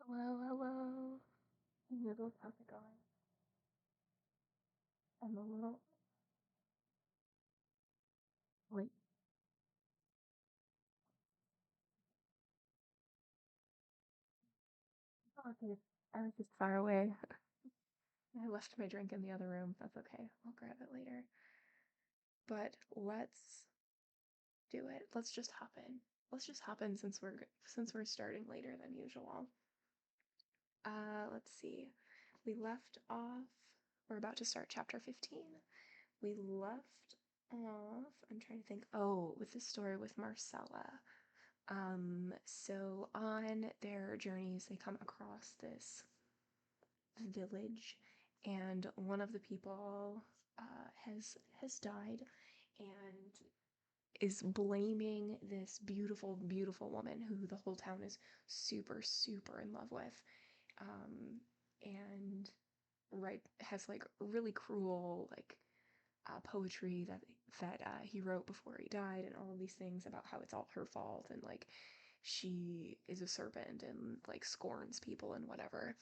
Hello, hello. Noodles, how's it going? I'm a little late. Oh, dude. I was just far away. I left my drink in the other room. That's okay. I'll grab it later. But let's do it. Let's just hop in. Let's just hop in since we're starting later than usual. Let's see. We left off. We're about to start chapter 15. We left off. I'm trying to think. Oh, with the story with Marcella. So on their journeys, they come across this village, and one of the people has died, and is blaming this beautiful, beautiful woman who the whole town is super, super in love with, and right has like really cruel poetry that he wrote before he died, and all of these things about how it's all her fault, and like she is a serpent and like scorns people and whatever.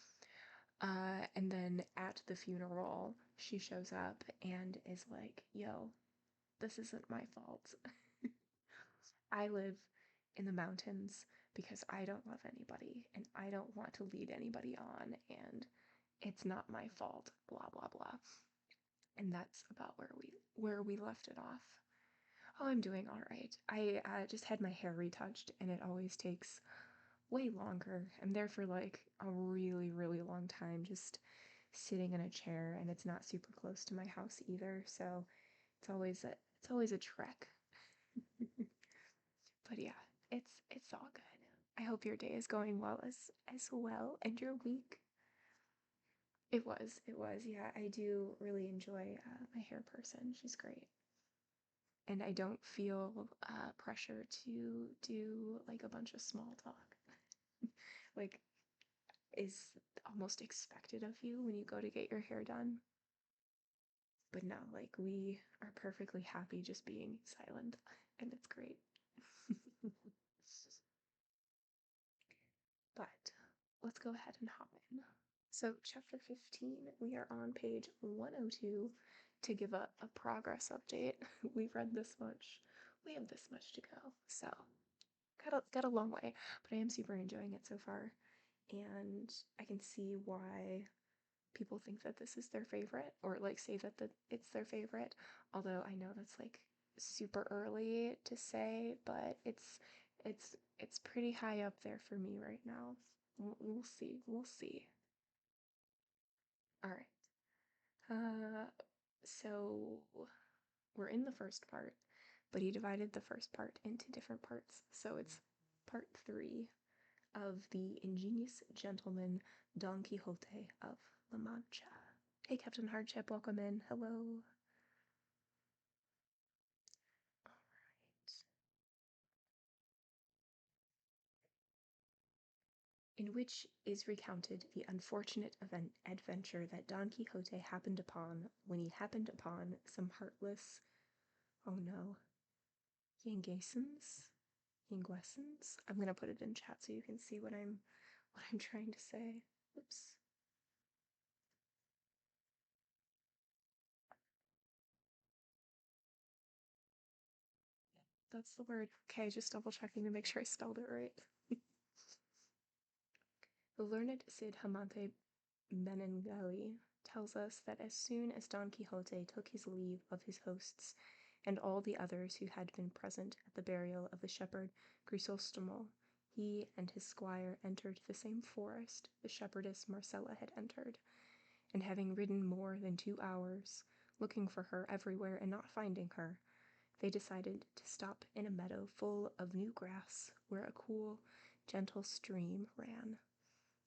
And then at the funeral, she shows up and is like, yo, this isn't my fault. I live in the mountains because I don't love anybody and I don't want to lead anybody on, and it's not my fault, blah, blah, blah. And that's about where we left it off. Oh, I'm doing all right. I just had my hair retouched, and it always takes way longer. I'm there for like a really, really long time, just sitting in a chair, and it's not super close to my house either, so it's always a trek. But yeah, it's all good. I hope your day is going well as well, and your week. It was, yeah. I do really enjoy my hair person. She's great. And I don't feel pressure to do like a bunch of small talk. Like, is almost expected of you when you go to get your hair done. But no, like, we are perfectly happy just being silent, and it's great. But let's go ahead and hop in. So, chapter 15, we are on page 102 to give a progress update. We've read this much. We have this much to go. So, got a long way, but I am super enjoying it so far. And I can see why people think that this is their favorite, or like say that it's their favorite, although I know that's like super early to say, but it's pretty high up there for me right now. We'll see. All right. So we're in the first part, but he divided the first part into different parts, so it's part 3 of the ingenious gentleman Don Quixote of La Mancha. Hey, Captain Hardship, welcome in. Hello. All right. In which is recounted the unfortunate adventure that Don Quixote happened upon when he happened upon some heartless, oh no, Yanguesans? Yanguesans? I'm gonna put it in chat so you can see what I'm trying to say. Oops. That's the word. Okay, just double checking to make sure I spelled it right. The learned Cid Hamante Benengeli tells us that as soon as Don Quixote took his leave of his hosts and all the others who had been present at the burial of the shepherd Grisostomo, he and his squire entered the same forest the shepherdess Marcella had entered, and having ridden more than 2 hours, looking for her everywhere and not finding her, they decided to stop in a meadow full of new grass where a cool, gentle stream ran,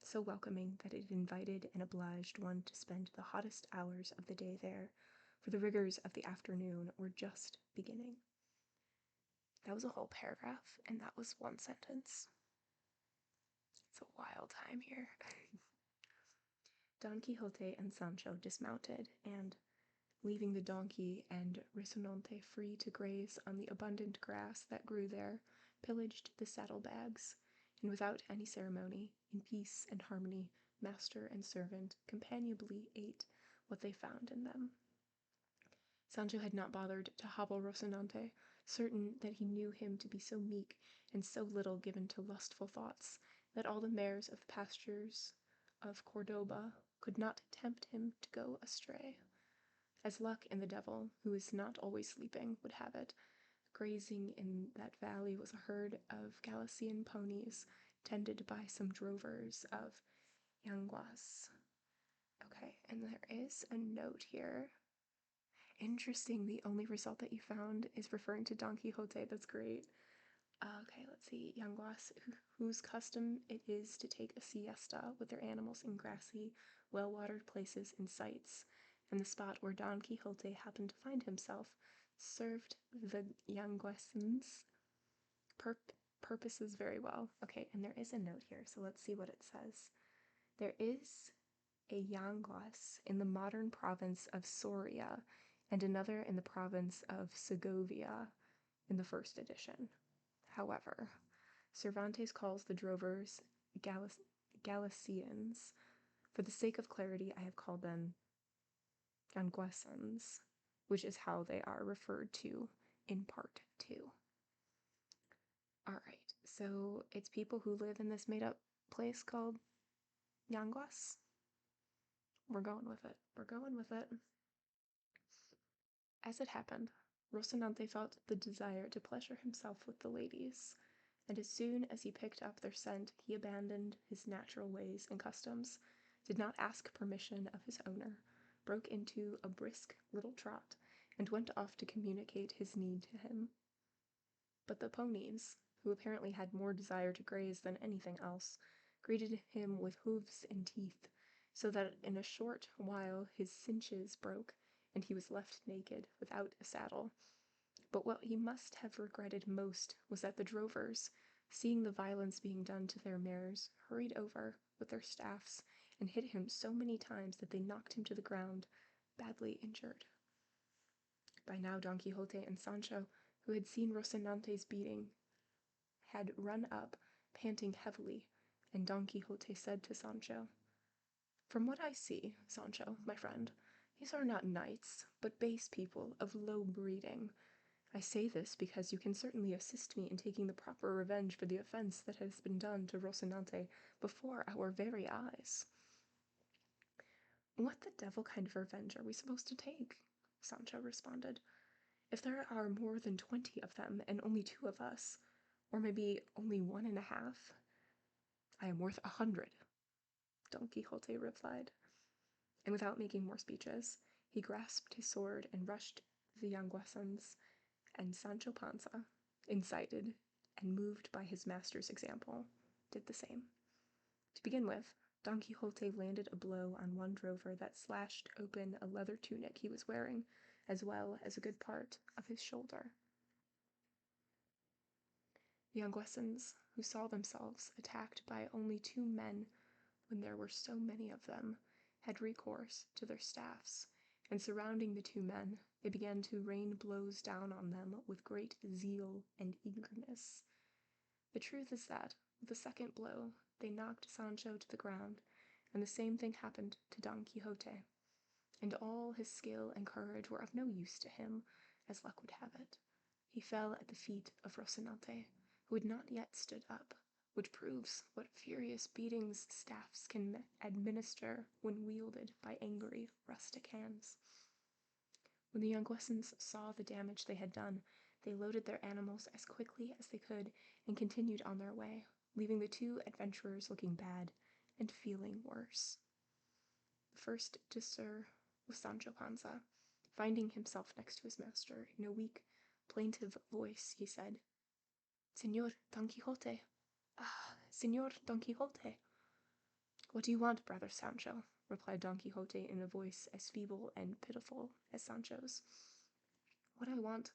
so welcoming that it invited and obliged one to spend the hottest hours of the day there, for the rigors of the afternoon were just beginning. That was a whole paragraph, and that was one sentence. It's a wild time here. Don Quixote and Sancho dismounted, and, leaving the donkey and Rocinante free to graze on the abundant grass that grew there, pillaged the saddlebags, and without any ceremony, in peace and harmony, master and servant companionably ate what they found in them. Sancho had not bothered to hobble Rocinante, certain that he knew him to be so meek and so little given to lustful thoughts that all the mares of the pastures of Cordoba could not tempt him to go astray. As luck and the devil, who is not always sleeping, would have it, grazing in that valley was a herd of Galician ponies tended by some drovers of Yanguas. Okay, and there is a note here. Interesting, the only result that you found is referring to Don Quixote. That's great. Okay, let's see. Yanguas, whose custom it is to take a siesta with their animals in grassy, well-watered places and sites, and the spot where Don Quixote happened to find himself served the Yanguesans' purposes very well. Okay, and there is a note here, so let's see what it says. There is a Yanguas in the modern province of Soria, and another in the province of Segovia in the first edition. However, Cervantes calls the drovers Galicians. For the sake of clarity, I have called them Yanguesans, which is how they are referred to in part 2. Alright, so it's people who live in this made-up place called Yanguas. We're going with it. We're going with it. As it happened, Rocinante felt the desire to pleasure himself with the ladies, and as soon as he picked up their scent, he abandoned his natural ways and customs, did not ask permission of his owner, broke into a brisk little trot, and went off to communicate his need to him. But the ponies, who apparently had more desire to graze than anything else, greeted him with hoofs and teeth, so that in a short while his cinches broke, and he was left naked, without a saddle. But what he must have regretted most was that the drovers, seeing the violence being done to their mares, hurried over with their staffs and hit him so many times that they knocked him to the ground, badly injured. By now Don Quixote and Sancho, who had seen Rocinante's beating, had run up, panting heavily, and Don Quixote said to Sancho, "From what I see, Sancho, my friend, these are not knights, but base people of low breeding. I say this because you can certainly assist me in taking the proper revenge for the offense that has been done to Rocinante before our very eyes." "What the devil kind of revenge are we supposed to take?" Sancho responded. "If there are more than 20 of them and only 2 of us, or maybe only 1.5, I am worth 100, Don Quixote replied. And without making more speeches, he grasped his sword and rushed the Yanguesans, and Sancho Panza, incited and moved by his master's example, did the same. To begin with, Don Quixote landed a blow on one drover that slashed open a leather tunic he was wearing, as well as a good part of his shoulder. The Yanguesans, who saw themselves attacked by only 2 men when there were so many of them, had recourse to their staffs, and surrounding the 2 men, they began to rain blows down on them with great zeal and eagerness. The truth is that, with the second blow, they knocked Sancho to the ground, and the same thing happened to Don Quixote, and all his skill and courage were of no use to him, as luck would have it. He fell at the feet of Rocinante, who had not yet stood up, which proves what furious beatings staffs can administer when wielded by angry, rustic hands. When the Yanguesans saw the damage they had done, they loaded their animals as quickly as they could and continued on their way, leaving the 2 adventurers looking bad and feeling worse. The first to stir was Sancho Panza. Finding himself next to his master, in a weak, plaintive voice, he said, "Señor Don Quixote! Ah, Señor Don Quixote!" "What do you want, brother Sancho?" replied Don Quixote in a voice as feeble and pitiful as Sancho's. "What I want,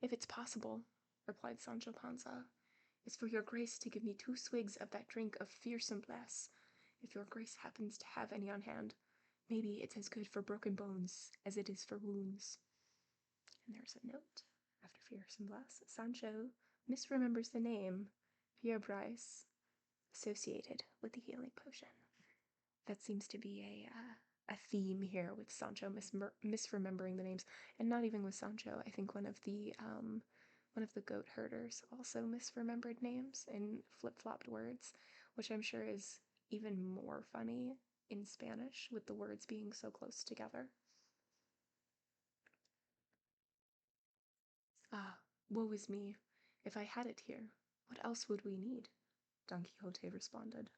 if it's possible," replied Sancho Panza, "is for your grace to give me 2 swigs of that drink of fearsome bless, if your grace happens to have any on hand. Maybe it's as good for broken bones as it is for wounds." And there's a note. After fearsome bless, Sancho misremembers the name, Fierbrais, associated with the healing potion. That seems to be a theme here with Sancho misremembering the names, and not even with Sancho. I think one of the goat herders also misremembered names and flip-flopped words, which I'm sure is even more funny in Spanish with the words being so close together. Ah, woe is me. If I had it here, what else would we need? Don Quixote responded.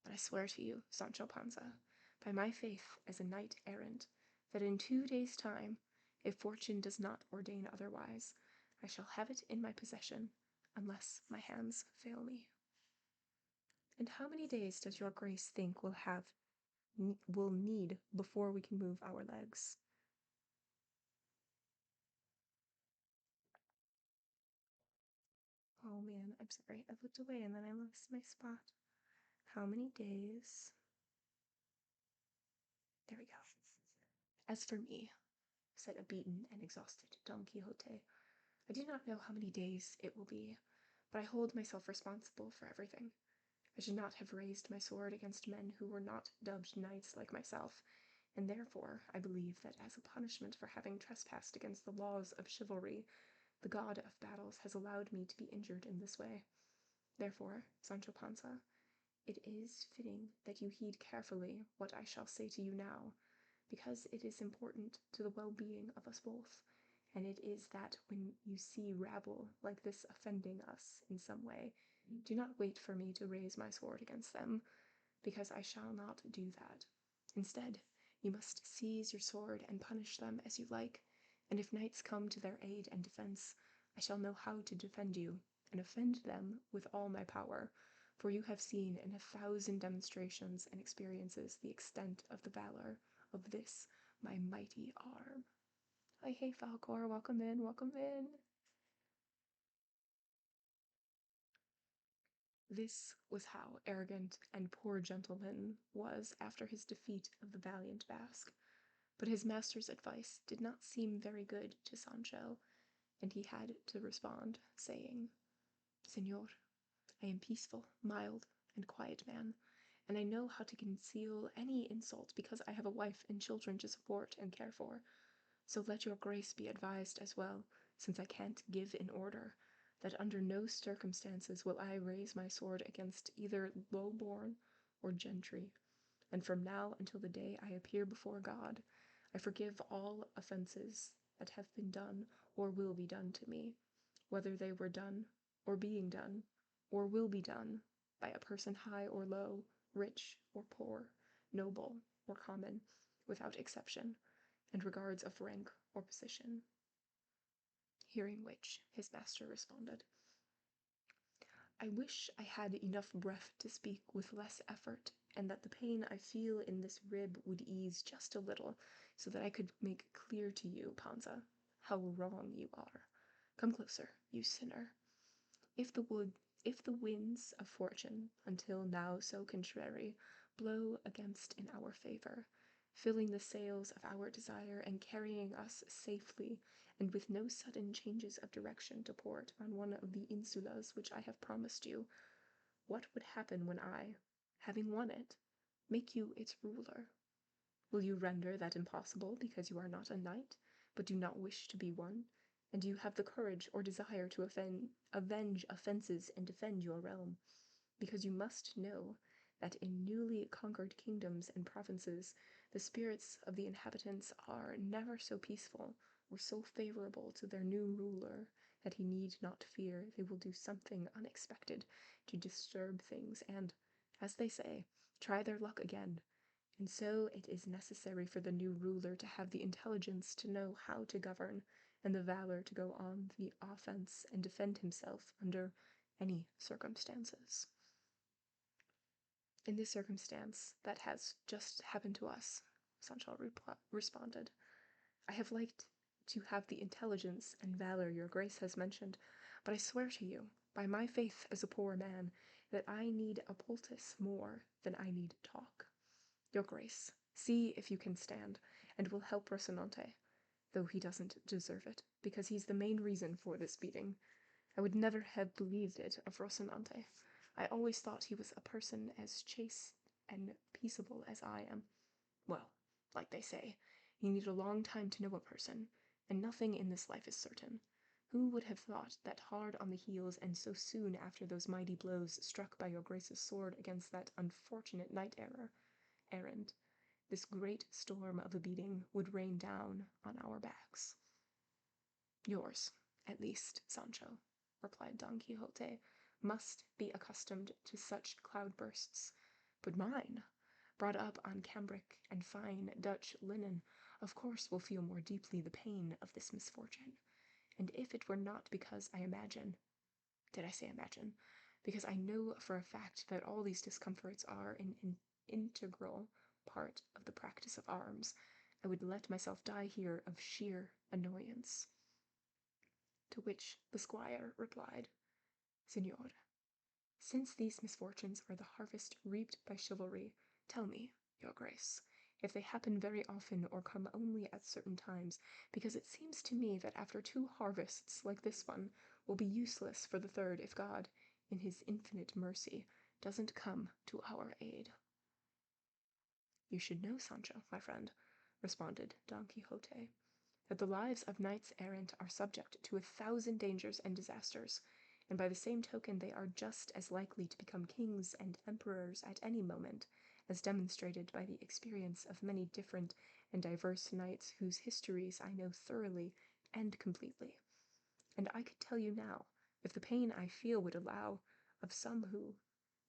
But I swear to you, Sancho Panza, by my faith as a knight-errant, that in 2 days' time, if fortune does not ordain otherwise, I shall have it in my possession, unless my hands fail me. And how many days does your grace think we'll need before we can move our legs? Oh man, I'm sorry. I looked away and then I lost my spot. How many days? There we go. As for me, said a beaten and exhausted Don Quixote, I do not know how many days it will be, but I hold myself responsible for everything. I should not have raised my sword against men who were not dubbed knights like myself, and therefore I believe that as a punishment for having trespassed against the laws of chivalry, the god of battles has allowed me to be injured in this way. Therefore, Sancho Panza, it is fitting that you heed carefully what I shall say to you now, because it is important to the well-being of us both, and it is that when you see rabble like this offending us in some way, do not wait for me to raise my sword against them, because I shall not do that. Instead, you must seize your sword and punish them as you like, and if knights come to their aid and defense, I shall know how to defend you, and offend them with all my power, for you have seen in 1,000 demonstrations and experiences the extent of the valor of this, my mighty arm. Hey Falcor, welcome in, welcome in. This was how arrogant and poor gentleman was after his defeat of the valiant Basque, but his master's advice did not seem very good to Sancho, and he had to respond, saying, Señor, I am peaceful, mild, and quiet man, and I know how to conceal any insult because I have a wife and children to support and care for. So let your grace be advised as well, since I can't give an order, that under no circumstances will I raise my sword against either low-born or gentry, and from now until the day I appear before God, I forgive all offenses that have been done or will be done to me, whether they were done, or being done, or will be done, by a person high or low, rich or poor, noble or common, without exception, and regards of rank or position. Hearing which, his master responded, I wish I had enough breath to speak with less effort, and that the pain I feel in this rib would ease just a little, so that I could make clear to you, Panza, how wrong you are. Come closer, you sinner. If the winds of fortune, until now so contrary, blow against in our favor, filling the sails of our desire and carrying us safely, and with no sudden changes of direction to port on one of the insulas which I have promised you, what would happen when I, having won it, make you its ruler? Will you render that impossible because you are not a knight, but do not wish to be one? And do you have the courage or desire to avenge offenses and defend your realm? Because you must know that in newly conquered kingdoms and provinces, the spirits of the inhabitants are never so peaceful or so favorable to their new ruler that he need not fear they will do something unexpected to disturb things and, as they say, try their luck again. And so it is necessary for the new ruler to have the intelligence to know how to govern, and the valor to go on the offense and defend himself under any circumstances. In this circumstance that has just happened to us, Sancho responded, I have liked to have the intelligence and valor your grace has mentioned, but I swear to you, by my faith as a poor man, that I need a poultice more than I need talk. Your grace, see if you can stand, and will help Rocinante, though he doesn't deserve it, because he's the main reason for this beating. I would never have believed it of Rocinante. I always thought he was a person as chaste and peaceable as I am. Well, like they say, you need a long time to know a person, and nothing in this life is certain. Who would have thought that hard on the heels and so soon after those mighty blows struck by your grace's sword against that unfortunate knight-errant, this great storm of a beating would rain down on our backs? Yours, at least, Sancho, replied Don Quixote, must be accustomed to such cloudbursts, but mine, brought up on cambric and fine Dutch linen, of course will feel more deeply the pain of this misfortune. And if it were not because I imagine, did I say imagine? Because I know for a fact that all these discomforts are an integral part of the practice of arms, I would let myself die here of sheer annoyance. To which the squire replied, Señor, since these misfortunes are the harvest reaped by chivalry, tell me, your grace, if they happen very often or come only at certain times, because it seems to me that after 2 harvests like this one will be useless for the third if God, in his infinite mercy, doesn't come to our aid. You should know, Sancho, my friend, responded Don Quixote, that the lives of knights-errant are subject to 1,000 dangers and disasters, and by the same token they are just as likely to become kings and emperors at any moment, as demonstrated by the experience of many different and diverse knights whose histories I know thoroughly and completely. And I could tell you now, if the pain I feel would allow, of some who,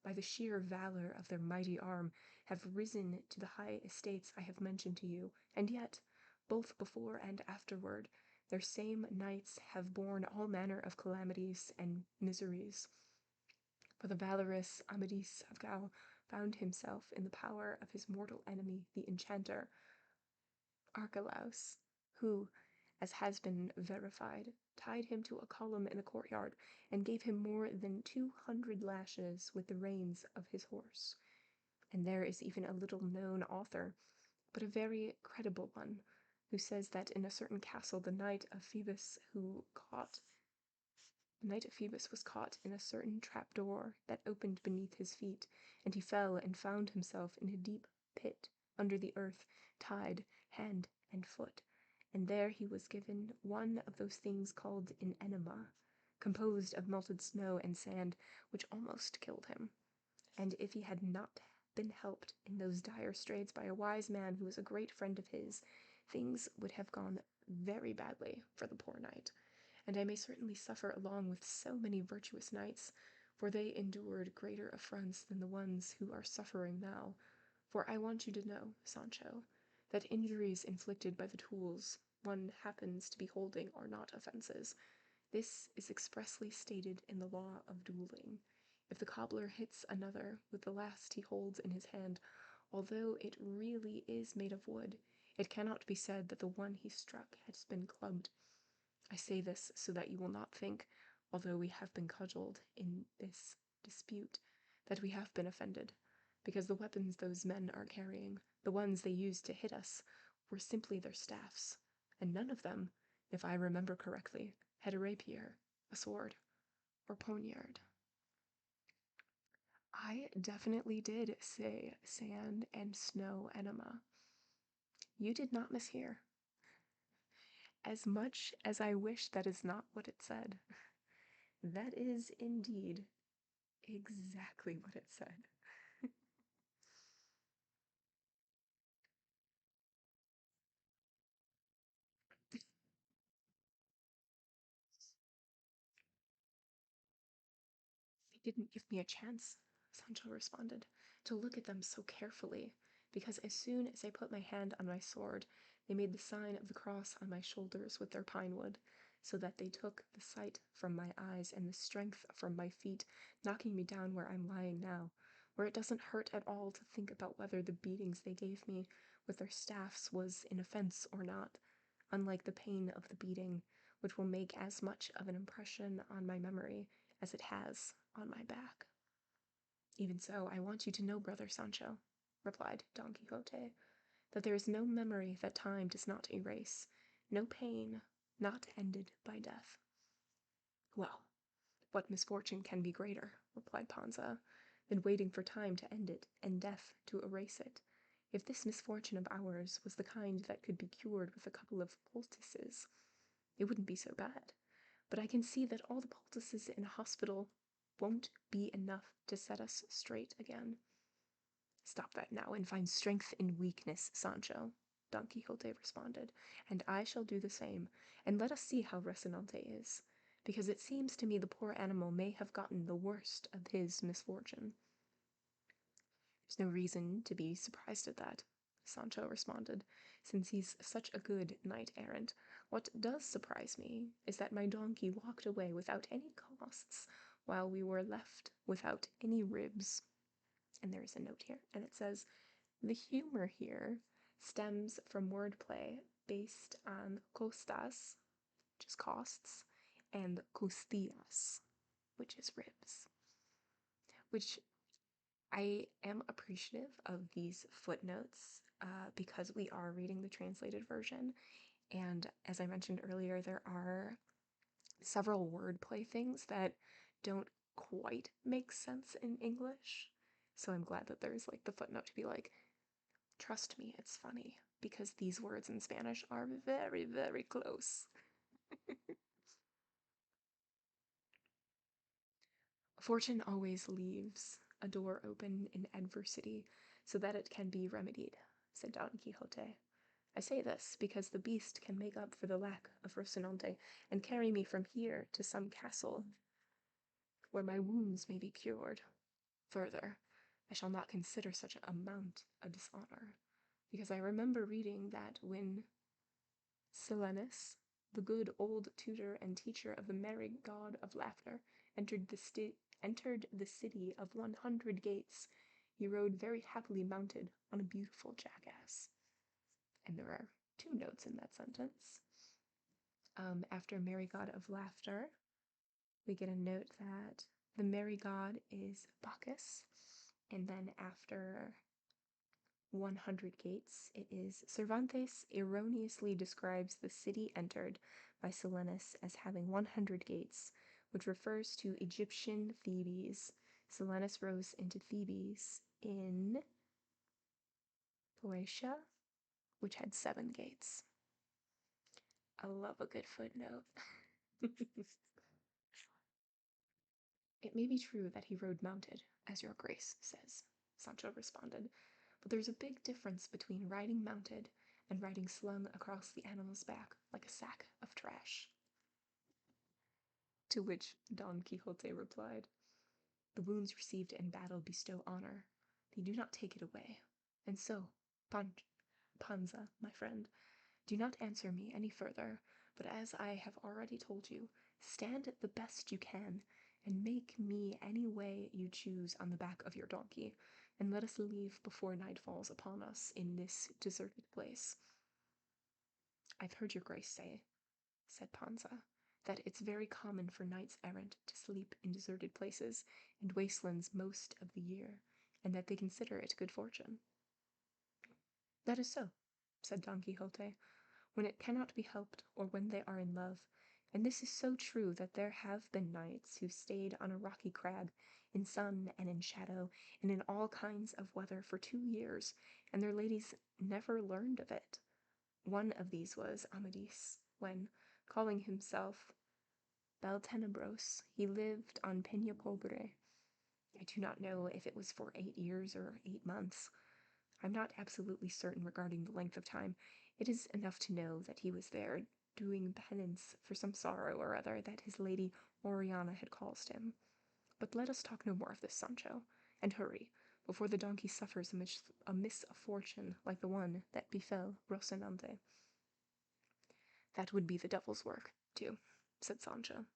by the sheer valor of their mighty arm, have risen to the high estates I have mentioned to you, and yet, both before and afterward, their same knights have borne all manner of calamities and miseries. For the valorous Amadis of Gaul found himself in the power of his mortal enemy, the enchanter Archelaus, who, as has been verified, tied him to a column in a courtyard and gave him more than 200 lashes with the reins of his horse. And there is even a little-known author, but a very credible one, who says that in a certain castle the knight of Phoebus was caught in a certain trapdoor that opened beneath his feet, and he fell and found himself in a deep pit under the earth, tied hand and foot, and there he was given one of those things called an enema, composed of melted snow and sand, which almost killed him. And if he had not been helped in those dire straits by a wise man who was a great friend of his, things would have gone very badly for the poor knight, and I may certainly suffer along with so many virtuous knights, for they endured greater affronts than the ones who are suffering now. For I want you to know, Sancho, that injuries inflicted by the tools one happens to be holding are not offenses. This is expressly stated in the law of dueling. If the cobbler hits another with the last he holds in his hand, although it really is made of wood, it cannot be said that the one he struck has been clubbed. I say this so that you will not think, although we have been cudgeled in this dispute, that we have been offended, because the weapons those men are carrying, the ones they used to hit us, were simply their staffs, and none of them, if I remember correctly, had a rapier, a sword, or poniard. I definitely did say sand and snow enema. You did not mishear. As much as I wish that is not what it said, that is indeed exactly what it said. They didn't give me a chance, Sancho responded, to look at them so carefully, because as soon as I put my hand on my sword, they made the sign of the cross on my shoulders with their pine wood, so that they took the sight from my eyes and the strength from my feet, knocking me down where I'm lying now, where it doesn't hurt at all to think about whether the beatings they gave me with their staffs was an offense or not, unlike the pain of the beating, which will make as much of an impression on my memory as it has on my back. Even so, I want you to know, brother Sancho, replied Don Quixote, that there is no memory that time does not erase, no pain not ended by death. Well, what misfortune can be greater, replied Panza, been waiting for time to end it and death to erase it. If this misfortune of ours was the kind that could be cured with a couple of poultices, it wouldn't be so bad. But I can see that all the poultices in a hospital won't be enough to set us straight again. Stop that now and find strength in weakness, Sancho, Don Quixote responded, and I shall do the same, and let us see how Rocinante is, because it seems to me the poor animal may have gotten the worst of his misfortune. There's no reason to be surprised at that, Sancho responded, since he's such a good knight-errant. What does surprise me is that my donkey walked away without any costs, while we were left without any ribs. And there is a note here, and it says, the humor here stems from wordplay based on costas, which is costs, and costillas, which is ribs. Which I am appreciative of these footnotes because we are reading the translated version. And as I mentioned earlier, there are several wordplay things that don't quite make sense in English. So I'm glad that there's like the footnote to be like, trust me, it's funny, because these words in Spanish are very, very close. Fortune always leaves a door open in adversity so that it can be remedied, said Don Quixote. I say this because the beast can make up for the lack of Rocinante and carry me from here to some castle where my wounds may be cured. Further, I shall not consider such an amount a dishonor, because I remember reading that when Silenus, the good old tutor and teacher of the merry god of laughter, entered the city of 100 gates, he rode very happily mounted on a beautiful jackass. And there are 2 notes in that sentence. After merry god of laughter, we get a note that the merry god is Bacchus, and then after 100 gates, it is Cervantes erroneously describes the city entered by Silenus as having 100 gates, which refers to Egyptian Thebes. Silenus rose into Thebes in Boeotia, which had 7 gates. I love a good footnote. It may be true that he rode mounted, as your grace says, Sancho responded, but there's a big difference between riding mounted and riding slung across the animal's back like a sack of trash. To which Don Quixote replied, the wounds received in battle bestow honor. They do not take it away. And so, Panza, my friend, do not answer me any further, but as I have already told you, stand the best you can, and make me any way you choose on the back of your donkey, and let us leave before night falls upon us in this deserted place. I've heard your grace say, said Panza, that it's very common for knights-errant to sleep in deserted places and wastelands most of the year, and that they consider it good fortune. That is so, said Don Quixote, when it cannot be helped or when they are in love, and this is so true that there have been knights who stayed on a rocky crag, in sun and in shadow, and in all kinds of weather for 2 years, and their ladies never learned of it. One of these was Amadis, when, calling himself Beltenebros, he lived on Peña Pobre. I do not know if it was for 8 years or 8 months. I'm not absolutely certain regarding the length of time. It is enough to know that he was there doing penance for some sorrow or other that his lady Oriana had caused him. But let us talk no more of this, Sancho, and hurry, before the donkey suffers a misfortune like the one that befell Rocinante. That would be the devil's work, too, said Sancho.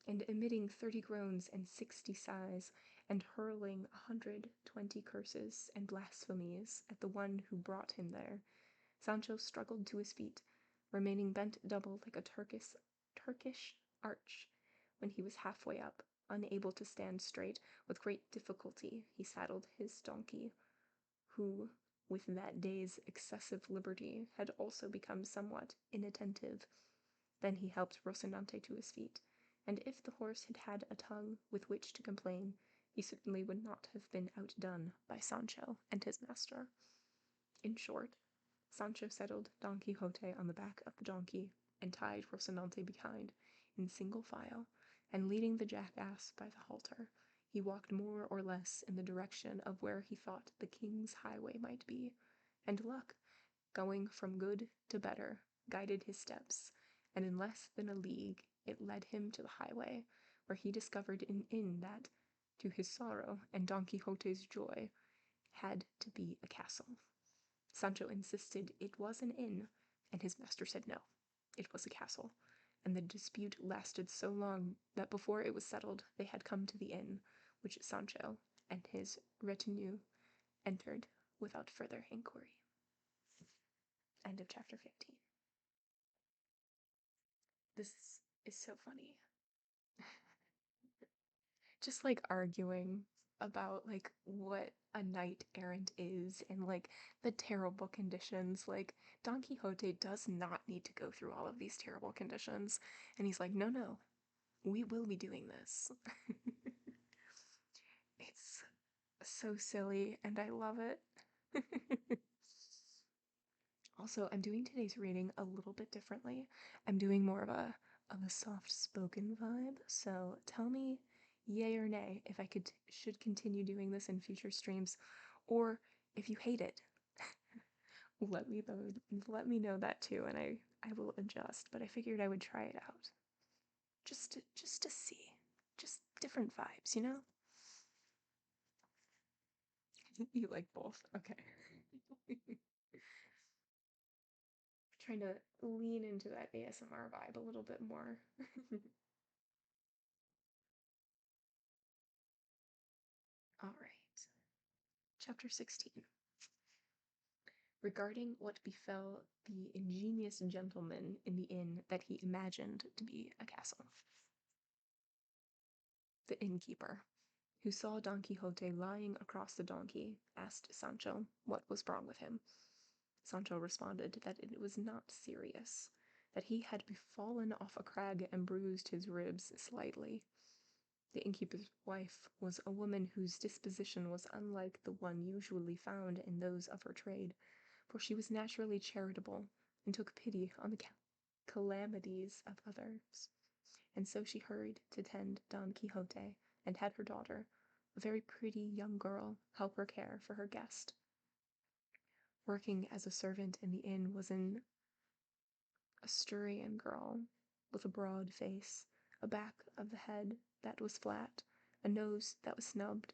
And emitting 30 groans and 60 sighs, and hurling 120 curses and blasphemies at the one who brought him there, Sancho struggled to his feet, remaining bent double like a Turkish arch. When he was halfway up, unable to stand straight, with great difficulty he saddled his donkey, who, with that day's excessive liberty, had also become somewhat inattentive. Then he helped Rocinante to his feet, and if the horse had had a tongue with which to complain, he certainly would not have been outdone by Sancho and his master. In short, Sancho settled Don Quixote on the back of the donkey and tied Rocinante behind in single file, and leading the jackass by the halter, he walked more or less in the direction of where he thought the king's highway might be, and luck, going from good to better, guided his steps, and in less than a league it led him to the highway, where he discovered an inn that, to his sorrow and Don Quixote's joy, had to be a castle. Sancho insisted it was an inn, and his master said no, it was a castle, and the dispute lasted so long that before it was settled they had come to the inn, which Sancho and his retinue entered without further inquiry. End of chapter 15. This is so funny. Just like arguing about like what a knight-errant is and like the terrible conditions. Like Don Quixote does not need to go through all of these terrible conditions, and he's like, no, we will be doing this. It's so silly and I love it. Also, I'm doing today's reading a little bit differently. I'm doing more of a soft spoken vibe, so tell me yay or nay if I should continue doing this in future streams, or if you hate it. let me know that too, and I will adjust, but I figured I would try it out. Just to see. Just different vibes, you know? You like both. Okay. Trying to lean into that ASMR vibe a little bit more. All right. Chapter 16. Regarding what befell the ingenious gentleman in the inn that he imagined to be a castle. The innkeeper, who saw Don Quixote lying across the donkey, asked Sancho what was wrong with him. Sancho responded that it was not serious, that he had fallen off a crag and bruised his ribs slightly. The innkeeper's wife was a woman whose disposition was unlike the one usually found in those of her trade, for she was naturally charitable and took pity on the calamities of others. And so she hurried to tend Don Quixote and had her daughter, a very pretty young girl, help her care for her guest. Working as a servant in the inn was an Asturian girl with a broad face, a back of the head that was flat, a nose that was snubbed,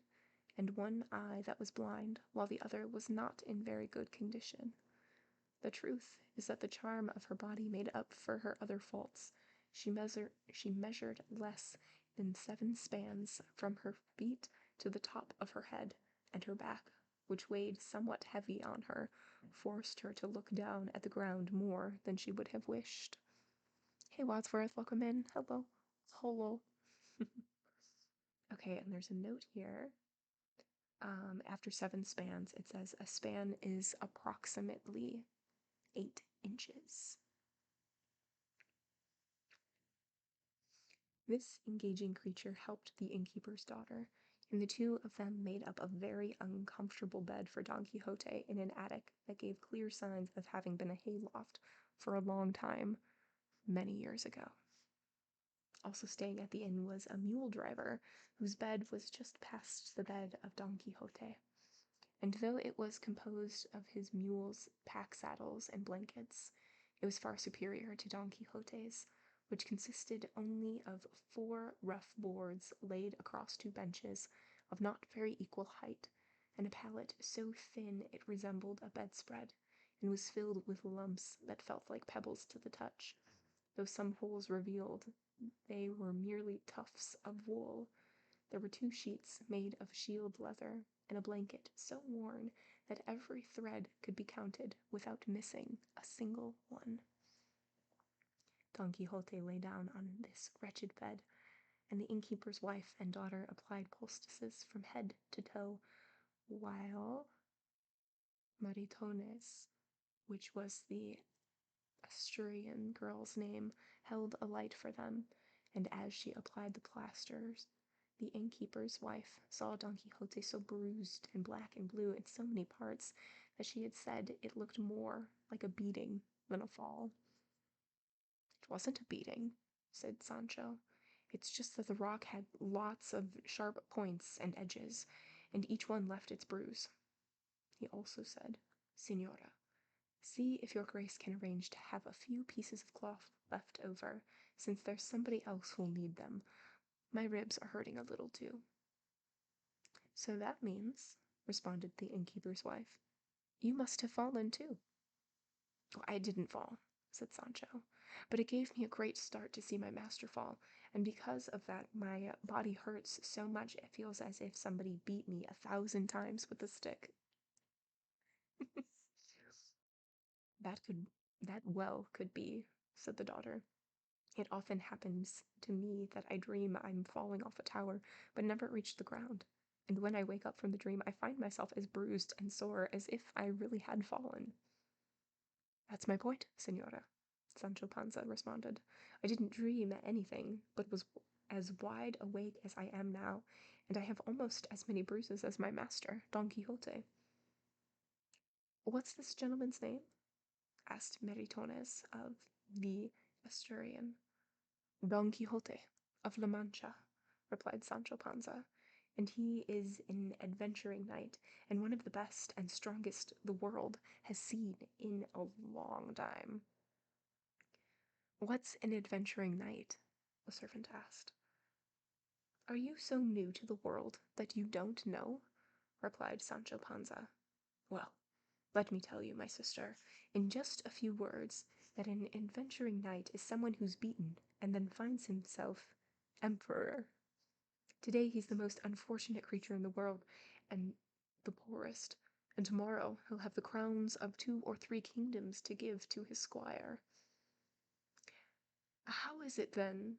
and one eye that was blind, while the other was not in very good condition. The truth is that the charm of her body made up for her other faults. She measured less than 7 spans from her feet to the top of her head, and her back, which weighed somewhat heavy on her, forced her to look down at the ground more than she would have wished. Hey Wadsworth, welcome in. Hello. Hello. Okay, and there's a note here. After 7 spans, it says a span is approximately 8 inches. This engaging creature helped the innkeeper's daughter, and the two of them made up a very uncomfortable bed for Don Quixote in an attic that gave clear signs of having been a hayloft for a long time, many years ago. Also staying at the inn was a mule driver, whose bed was just past the bed of Don Quixote. And though it was composed of his mule's pack saddles and blankets, it was far superior to Don Quixote's, which consisted only of 4 rough boards laid across 2 benches of not very equal height, and a pallet so thin it resembled a bedspread, and was filled with lumps that felt like pebbles to the touch, though some holes revealed they were merely tufts of wool. There were 2 sheets made of shield leather, and a blanket so worn that every thread could be counted without missing a single one. Don Quixote lay down on this wretched bed, and the innkeeper's wife and daughter applied poultices from head to toe, while Maritones, which was the Asturian girl's name, held a light for them, and as she applied the plasters, the innkeeper's wife saw Don Quixote so bruised and black and blue in so many parts that she had said it looked more like a beating than a fall. It wasn't a beating, said Sancho. It's just that the rock had lots of sharp points and edges, and each one left its bruise. He also said, Señora, see if your grace can arrange to have a few pieces of cloth left over, since there's somebody else who'll need them. My ribs are hurting a little too. So that means, responded the innkeeper's wife, you must have fallen too. Oh, I didn't fall, said Sancho, but it gave me a great start to see my master fall, and because of that my body hurts so much it feels as if somebody beat me 1,000 times with a stick. That well could be, said the daughter. It often happens to me that I dream I'm falling off a tower, but never reach the ground. And when I wake up from the dream, I find myself as bruised and sore as if I really had fallen. That's my point, Señora, Sancho Panza responded. I didn't dream anything, but was as wide awake as I am now, and I have almost as many bruises as my master, Don Quixote. What's this gentleman's name? Asked Meritones of the Asturian. Don Quixote of La Mancha, replied Sancho Panza, and he is an adventuring knight, and one of the best and strongest the world has seen in a long time. What's an adventuring knight? The servant asked. Are you so new to the world that you don't know? Replied Sancho Panza. Well, let me tell you, my sister, in just a few words, that an adventuring knight is someone who's beaten and then finds himself emperor. Today he's the most unfortunate creature in the world, and the poorest, and tomorrow he'll have the crowns of 2 or 3 kingdoms to give to his squire. How is it then,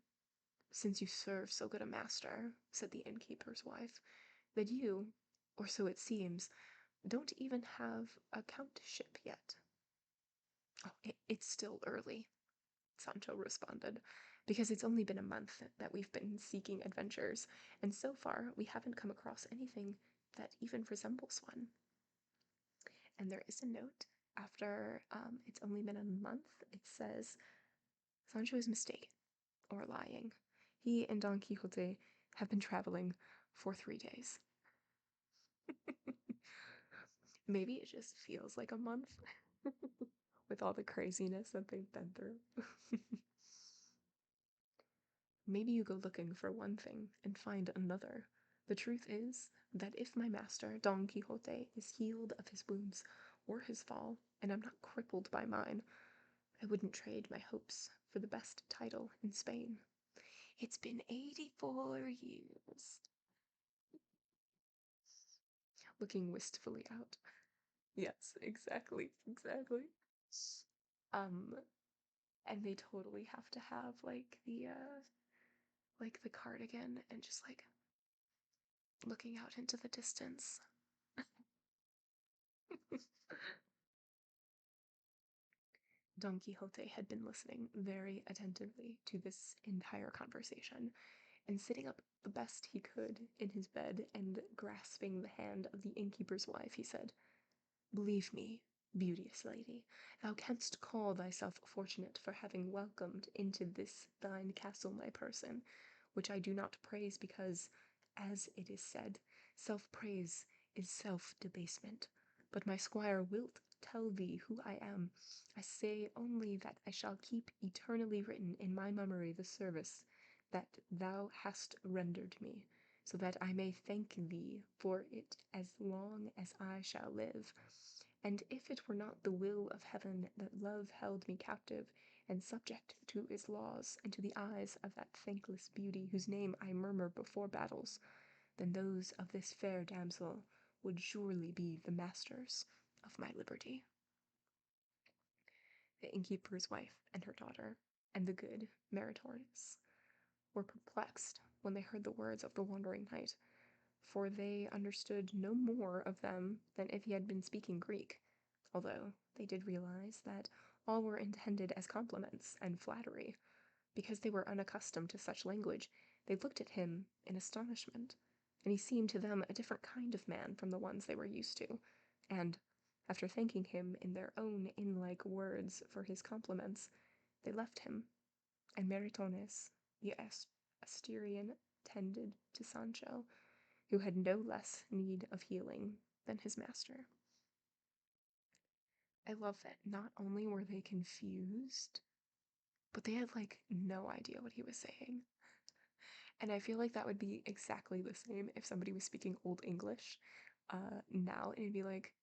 since you serve so good a master, said the innkeeper's wife, that you, or so it seems, don't even have a countship yet? Oh, it's still early, Sancho responded, because it's only been a month that we've been seeking adventures, and so far we haven't come across anything that even resembles one. And there is a note after it's only been a month. It says, Sancho is mistaken, or lying. He and Don Quixote have been traveling for 3 days. Maybe it just feels like a month with all the craziness that they've been through. Maybe you go looking for one thing and find another. The truth is that if my master, Don Quixote, is healed of his wounds or his fall, and I'm not crippled by mine, I wouldn't trade my hopes for the best title in Spain. It's been 84 years. Looking wistfully out. Yes, exactly. Um, and they totally have to have like the cardigan and just like looking out into the distance. Don Quixote had been listening very attentively to this entire conversation, and sitting up the best he could in his bed and grasping the hand of the innkeeper's wife, he said, Believe me, beauteous lady, thou canst call thyself fortunate for having welcomed into this thine castle my person, which I do not praise because, as it is said, self-praise is self-debasement. But my squire wilt tell thee who I am. I say only that I shall keep eternally written in my memory the service that thou hast rendered me, so that I may thank thee for it as long as I shall live. And if it were not the will of heaven that love held me captive and subject to its laws and to the eyes of that thankless beauty whose name I murmur before battles, then those of this fair damsel would surely be the masters of my liberty. The innkeeper's wife and her daughter, and the good Maritornes, were perplexed when they heard the words of the wandering knight, for they understood no more of them than if he had been speaking Greek, although they did realize that all were intended as compliments and flattery. Because they were unaccustomed to such language, they looked at him in astonishment, and he seemed to them a different kind of man from the ones they were used to, and, after thanking him in their own inn-like words for his compliments, they left him, and Meritones, the Asturian, tended to Sancho, who had no less need of healing than his master. I love that not only were they confused, but they had like no idea what he was saying. And I feel like that would be exactly the same if somebody was speaking Old English now, and it'd be like,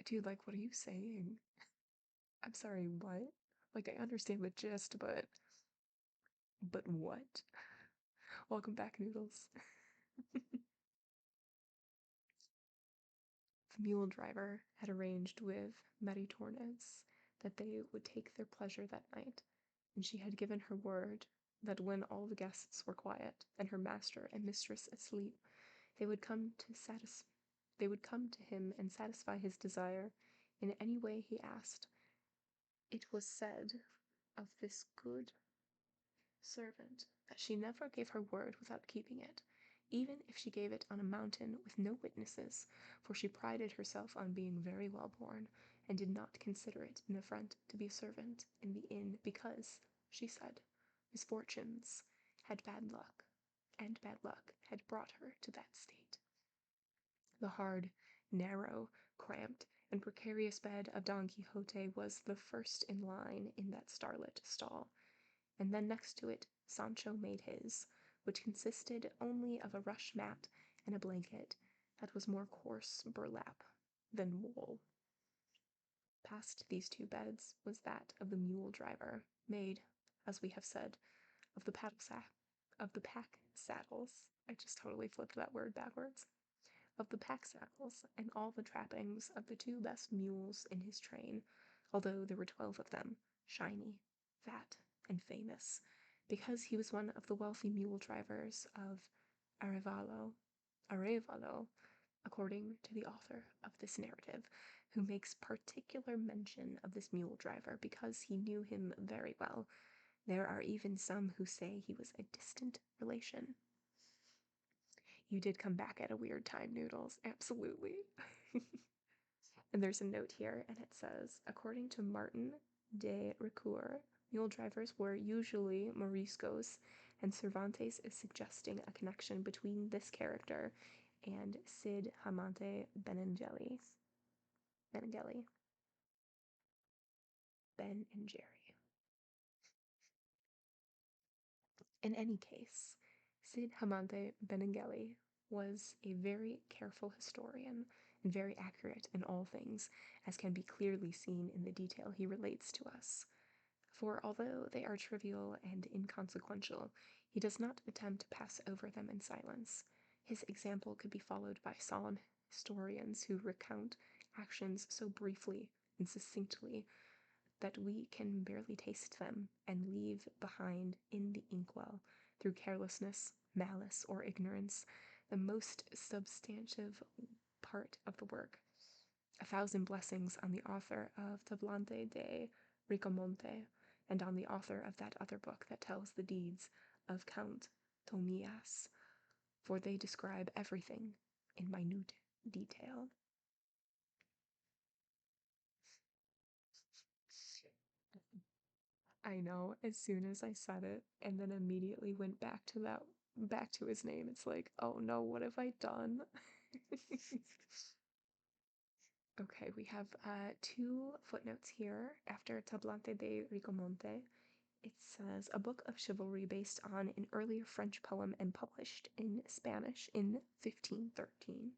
dude, like, what are you saying? I'm sorry, what? Like, I understand the gist, but what? Welcome back, Noodles. The mule driver had arranged with Maritornes that they would take their pleasure that night, and she had given her word that when all the guests were quiet and her master and mistress asleep, they would come to him and satisfy his desire in any way he asked. It was said of this good servant that she never gave her word without keeping it, even if she gave it on a mountain with no witnesses, for she prided herself on being very well born, and did not consider it an affront to be a servant in the inn because, she said, misfortunes had bad luck, and bad luck had brought her to that state. The hard, narrow, cramped, and precarious bed of Don Quixote was the first in line in that starlit stall, and then next to it Sancho made his, which consisted only of a rush mat and a blanket that was more coarse burlap than wool. Past these two beds was that of the mule driver, made, as we have said, of the pack saddles. I just totally flipped that word backwards. Of the pack saddles and all the trappings of the two best mules in his train, although there were 12 of them, shiny, fat, and famous, because he was one of the wealthy mule drivers of Arevalo, according to the author of this narrative, who makes particular mention of this mule driver because he knew him very well. There are even some who say he was a distant relation. You did come back at a weird time, Noodles. Absolutely. And there's a note here, and it says, according to Martin de Ricoeur, mule drivers were usually Moriscos, and Cervantes is suggesting a connection between this character and Cid Hamante Benengeli. Ben and Jerry. In any case, Cid Hamante Benengeli was a very careful historian and very accurate in all things, as can be clearly seen in the detail he relates to us. For although they are trivial and inconsequential, he does not attempt to pass over them in silence. His example could be followed by solemn historians who recount actions so briefly and succinctly that we can barely taste them and leave behind in the inkwell, through carelessness, malice, or ignorance, the most substantive part of the work. A thousand blessings on the author of Tablante de Ricomonte, and on the author of that other book that tells the deeds of Count Tomillas, for they describe everything in minute detail. I know, as soon as I said it, and then immediately went back to his name, it's like, oh no, what have I done? Okay, we have two footnotes here after Tablante de Ricomonte. It says, a book of chivalry based on an earlier French poem and published in Spanish in 1513.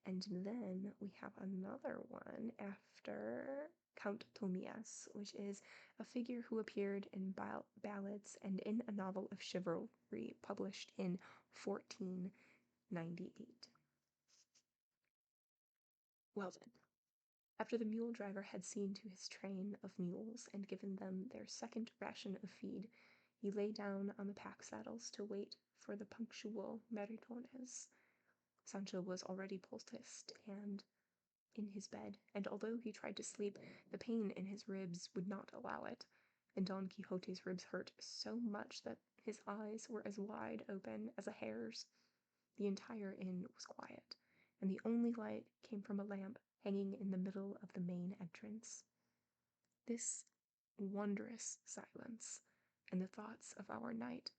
And then we have another one after Count Tomillas, which is a figure who appeared in ballads and in a novel of chivalry published in 1498. Well then, after the mule driver had seen to his train of mules and given them their second ration of feed, he lay down on the pack saddles to wait for the punctual Meritones. Sancho was already poulticed and in his bed, and although he tried to sleep, the pain in his ribs would not allow it, and Don Quixote's ribs hurt so much that his eyes were as wide open as a hare's. The entire inn was quiet, and the only light came from a lamp hanging in the middle of the main entrance. This wondrous silence, and the thoughts of our knight,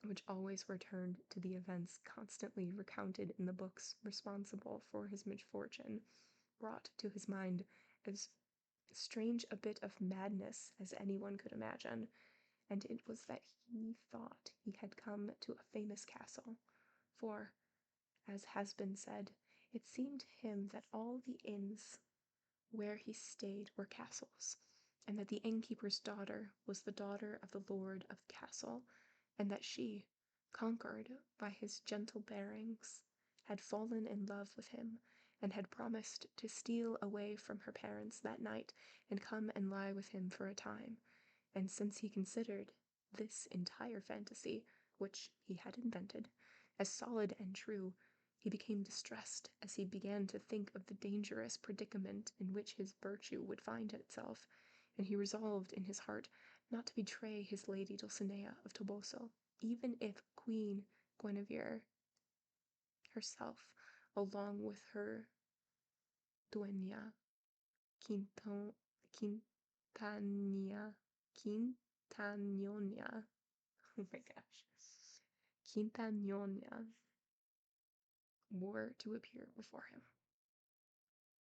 which always returned to the events constantly recounted in the books responsible for his misfortune, brought to his mind as strange a bit of madness as anyone could imagine, and it was that he thought he had come to a famous castle, for, as has been said, it seemed to him that all the inns where he stayed were castles, and that the innkeeper's daughter was the daughter of the lord of the castle, and that she, conquered by his gentle bearings, had fallen in love with him, and had promised to steal away from her parents that night and come and lie with him for a time. And since he considered this entire fantasy, which he had invented, as solid and true, he became distressed as he began to think of the dangerous predicament in which his virtue would find itself, and he resolved in his heart not to betray his lady Dulcinea of Toboso, even if Queen Guinevere herself, along with her dueña Quintanilla, Quintanilla, oh my gosh, Quintanilla, were to appear before him.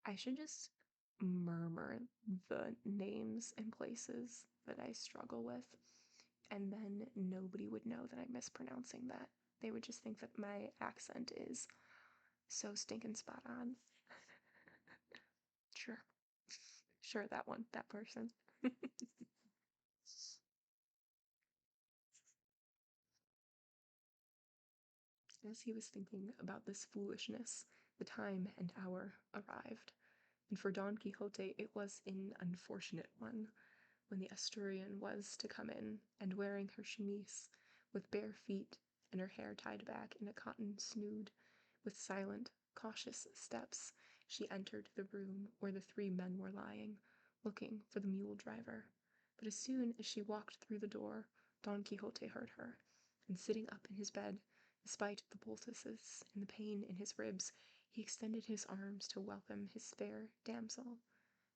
I should just murmur the names and places that I struggle with, and then nobody would know that I'm mispronouncing that. They would just think that my accent is so stinking spot on. Sure. Sure, that one, that person. As he was thinking about this foolishness, the time and hour arrived, and for Don Quixote it was an unfortunate one, when the Asturian was to come in, and wearing her chemise, with bare feet, and her hair tied back in a cotton snood, with silent, cautious steps, she entered the room where the three men were lying, looking for the mule driver. But as soon as she walked through the door, Don Quixote heard her, and sitting up in his bed, despite the poultices and the pain in his ribs, he extended his arms to welcome his fair damsel.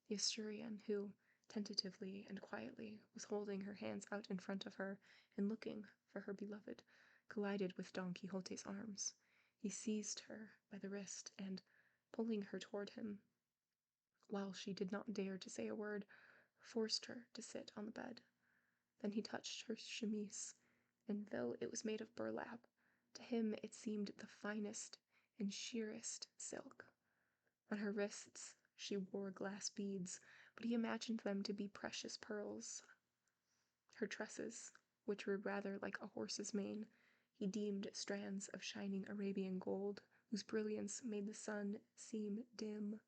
The Asturian, who, tentatively and quietly, was holding her hands out in front of her and looking for her beloved, collided with Don Quixote's arms. He seized her by the wrist and, pulling her toward him, while she did not dare to say a word, forced her to sit on the bed. Then he touched her chemise, and though it was made of burlap, to him it seemed the finest and sheerest silk. On her wrists she wore glass beads, but he imagined them to be precious pearls. Her tresses, which were rather like a horse's mane, he deemed strands of shining Arabian gold, whose brilliance made the sun seem dim,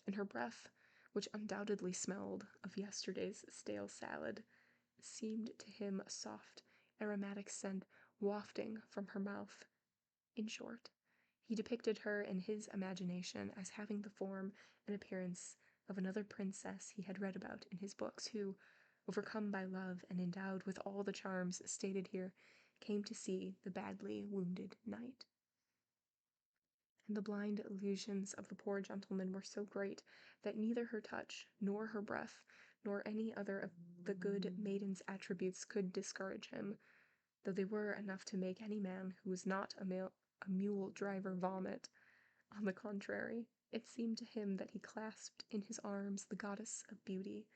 and her breath, which undoubtedly smelled of yesterday's stale salad, seemed to him a soft, aromatic scent wafting from her mouth. In short, he depicted her in his imagination as having the form and appearance of another princess he had read about in his books, who, overcome by love and endowed with all the charms stated here, came to see the badly wounded knight. And the blind illusions of the poor gentleman were so great that neither her touch, nor her breath, nor any other of the good maiden's attributes could discourage him, though they were enough to make any man who was not a mule driver vomit. On the contrary, it seemed to him that he clasped in his arms the goddess of beauty,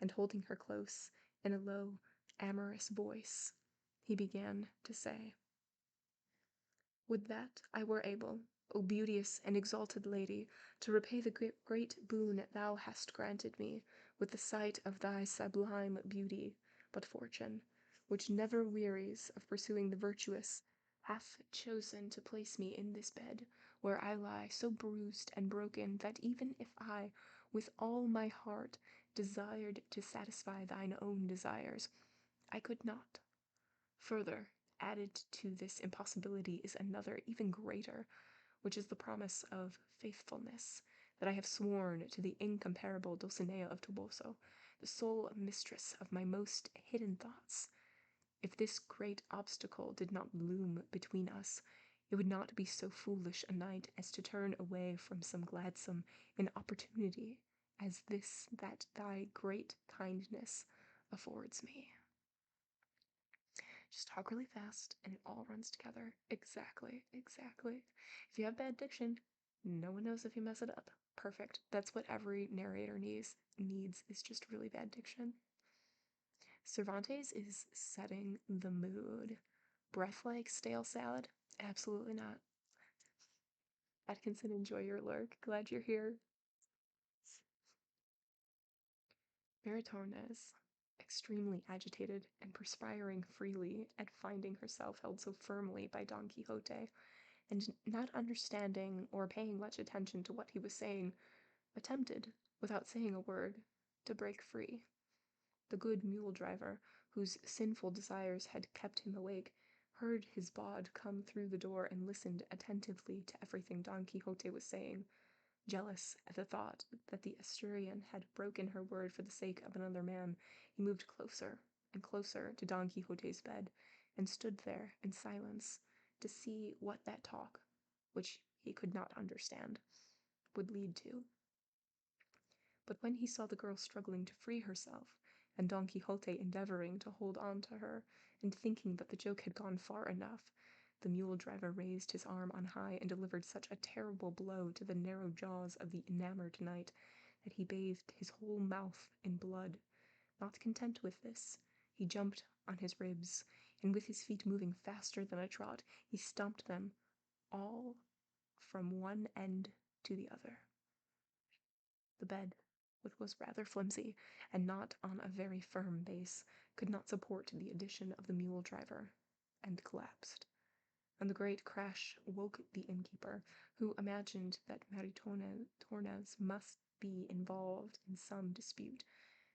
and holding her close, in a low, amorous voice, he began to say, "Would that I were able, O beauteous and exalted lady, to repay the great boon thou hast granted me with the sight of thy sublime beauty, but fortune, which never wearies of pursuing the virtuous, hath chosen to place me in this bed, where I lie so bruised and broken that even if I, with all my heart, desired to satisfy thine own desires, I could not. Further, added to this impossibility is another even greater, which is the promise of faithfulness that I have sworn to the incomparable Dulcinea of Toboso, the sole mistress of my most hidden thoughts. If this great obstacle did not loom between us, it would not be so foolish a night as to turn away from some gladsome inopportunity as this that thy great kindness affords me. Just talk really fast and it all runs together. Exactly, exactly. If you have bad diction, no one knows if you mess it up. Perfect. That's what every narrator needs is just really bad diction. Cervantes is setting the mood. Breath like stale salad? Absolutely not. Atkinson, enjoy your lurk. Glad you're here. Maritornes, extremely agitated and perspiring freely at finding herself held so firmly by Don Quixote, and not understanding or paying much attention to what he was saying, attempted, without saying a word, to break free. The good mule driver, whose sinful desires had kept him awake, heard his bawd come through the door and listened attentively to everything Don Quixote was saying. Jealous at the thought that the Asturian had broken her word for the sake of another man, he moved closer and closer to Don Quixote's bed, and stood there in silence to see what that talk, which he could not understand, would lead to. But when he saw the girl struggling to free herself, and Don Quixote endeavoring to hold on to her, and thinking that the joke had gone far enough, the mule driver raised his arm on high and delivered such a terrible blow to the narrow jaws of the enamored knight that he bathed his whole mouth in blood. Not content with this, he jumped on his ribs, and with his feet moving faster than a trot, he stomped them all from one end to the other. The bed, which was rather flimsy and not on a very firm base, could not support the addition of the mule driver, and collapsed. And the great crash woke the innkeeper, who imagined that Maritornes must be involved in some dispute,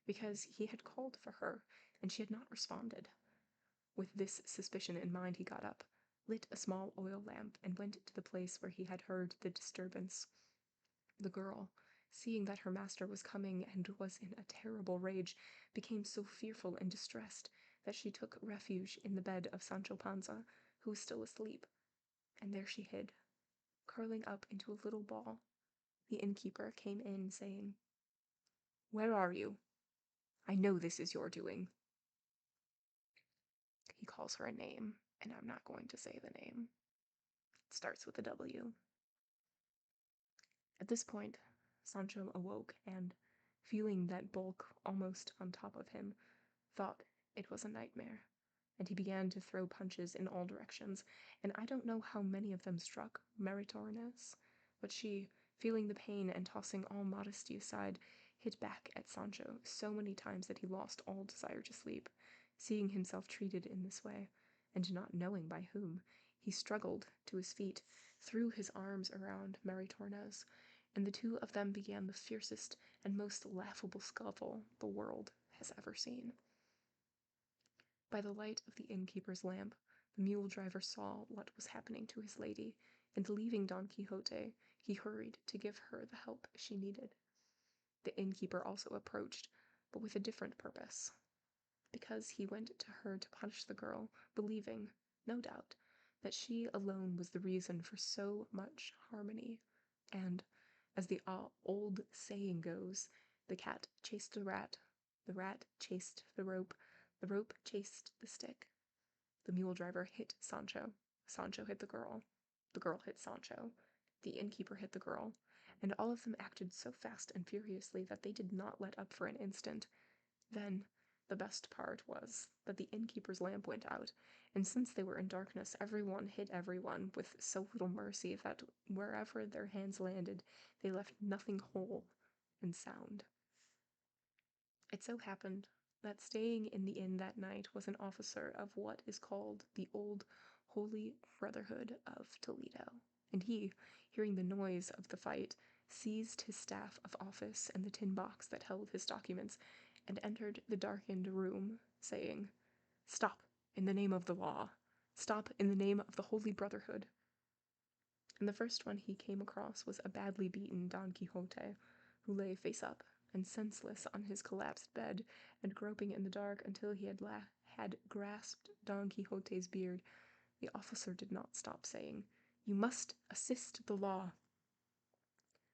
because he had called for her, and she had not responded. With this suspicion in mind, he got up, lit a small oil lamp, and went to the place where he had heard the disturbance. The girl, seeing that her master was coming and was in a terrible rage, became so fearful and distressed that she took refuge in the bed of Sancho Panza, who was still asleep, and there she hid, curling up into a little ball. The innkeeper came in, saying, "Where are you? I know this is your doing." He calls her a name, and I'm not going to say the name. It starts with a W. At this point, Sancho awoke and, feeling that bulk almost on top of him, thought it was a nightmare, and he began to throw punches in all directions, and I don't know how many of them struck Maritornes, but she, feeling the pain and tossing all modesty aside, hit back at Sancho so many times that he lost all desire to sleep. Seeing himself treated in this way, and not knowing by whom, he struggled to his feet, threw his arms around Maritornes, and the two of them began the fiercest and most laughable scuffle the world has ever seen. By the light of the innkeeper's lamp, the mule driver saw what was happening to his lady, and leaving Don Quixote, he hurried to give her the help she needed. The innkeeper also approached, but with a different purpose, because he went to her to punish the girl, believing, no doubt, that she alone was the reason for so much harmony, and, as the old saying goes, the cat chased the rat chased the rope chased the stick. The mule driver hit Sancho. Sancho hit the girl hit Sancho. The innkeeper hit the girl, and all of them acted so fast and furiously that they did not let up for an instant. Then, the best part was that the innkeeper's lamp went out, and since they were in darkness, everyone hit everyone with so little mercy that wherever their hands landed, they left nothing whole and sound. It so happened that staying in the inn that night was an officer of what is called the Old Holy Brotherhood of Toledo, and he, hearing the noise of the fight, seized his staff of office and the tin box that held his documents, and entered the darkened room, saying, "Stop, in the name of the law! Stop, in the name of the Holy Brotherhood!" And the first one he came across was a badly beaten Don Quixote, who lay face up and senseless on his collapsed bed, and groping in the dark until he had grasped Don Quixote's beard, the officer did not stop saying, "You must assist the law."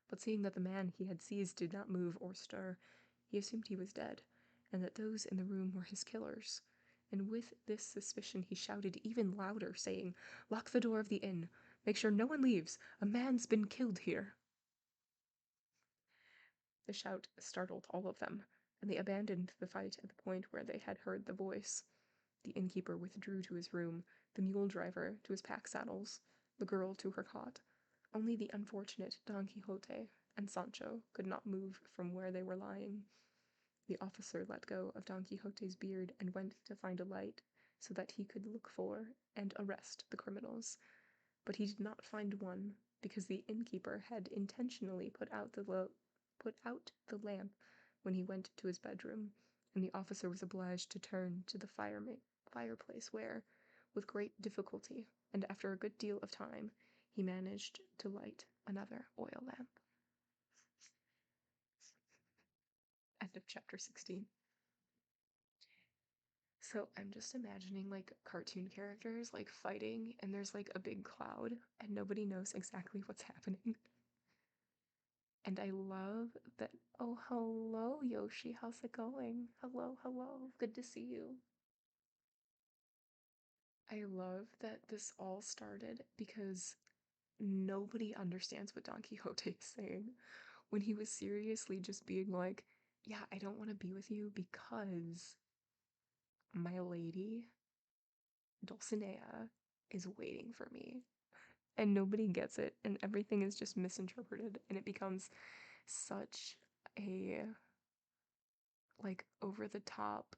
But seeing that the man he had seized did not move or stir, he assumed he was dead, and that those in the room were his killers. And with this suspicion he shouted even louder, saying, "Lock the door of the inn. Make sure no one leaves. A man's been killed here." The shout startled all of them, and they abandoned the fight at the point where they had heard the voice. The innkeeper withdrew to his room, the mule driver to his pack saddles, the girl to her cot. Only the unfortunate Don Quixote and Sancho could not move from where they were lying. The officer let go of Don Quixote's beard and went to find a light so that he could look for and arrest the criminals. But he did not find one, because the innkeeper had intentionally put out the lamp when he went to his bedroom, and the officer was obliged to turn to the fireplace where, with great difficulty, and after a good deal of time, he managed to light another oil lamp. End of chapter 16. So I'm just imagining like cartoon characters like fighting, and there's like a big cloud and nobody knows exactly what's happening. And I love that. Oh, hello, Yoshi. How's it going? Hello, hello. Good to see you. I love that this all started because nobody understands what Don Quixote is saying when he was seriously just being like, yeah, I don't want to be with you because my lady, Dulcinea, is waiting for me. And nobody gets it, and everything is just misinterpreted, and it becomes such a like over the top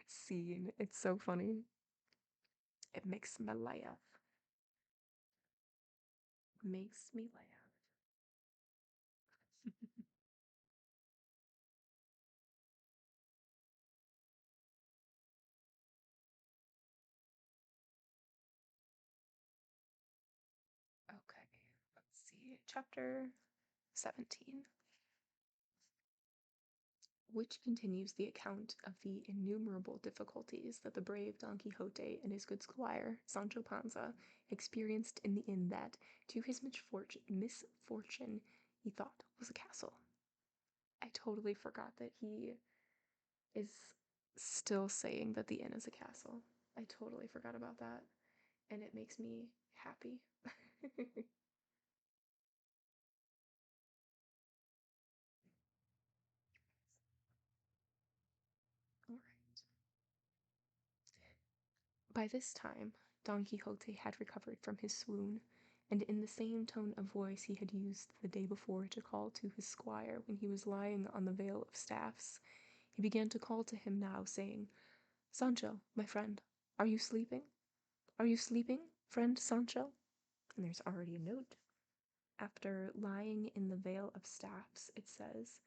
scene. It's so funny. It makes me laugh. Makes me laugh. Okay, let's see. Chapter 17, which continues the account of the innumerable difficulties that the brave Don Quixote and his good squire, Sancho Panza, experienced in the inn that, to his misfortune, he thought was a castle. I totally forgot that he is still saying that the inn is a castle. I totally forgot about that, and it makes me happy. All right. By this time, Don Quixote had recovered from his swoon, and in the same tone of voice he had used the day before to call to his squire when he was lying on the Vale of Staffs, he began to call to him now, saying, "Sancho, my friend, are you sleeping? Are you sleeping, friend Sancho?" And there's already a note. After lying in the Vale of Staffs, it says,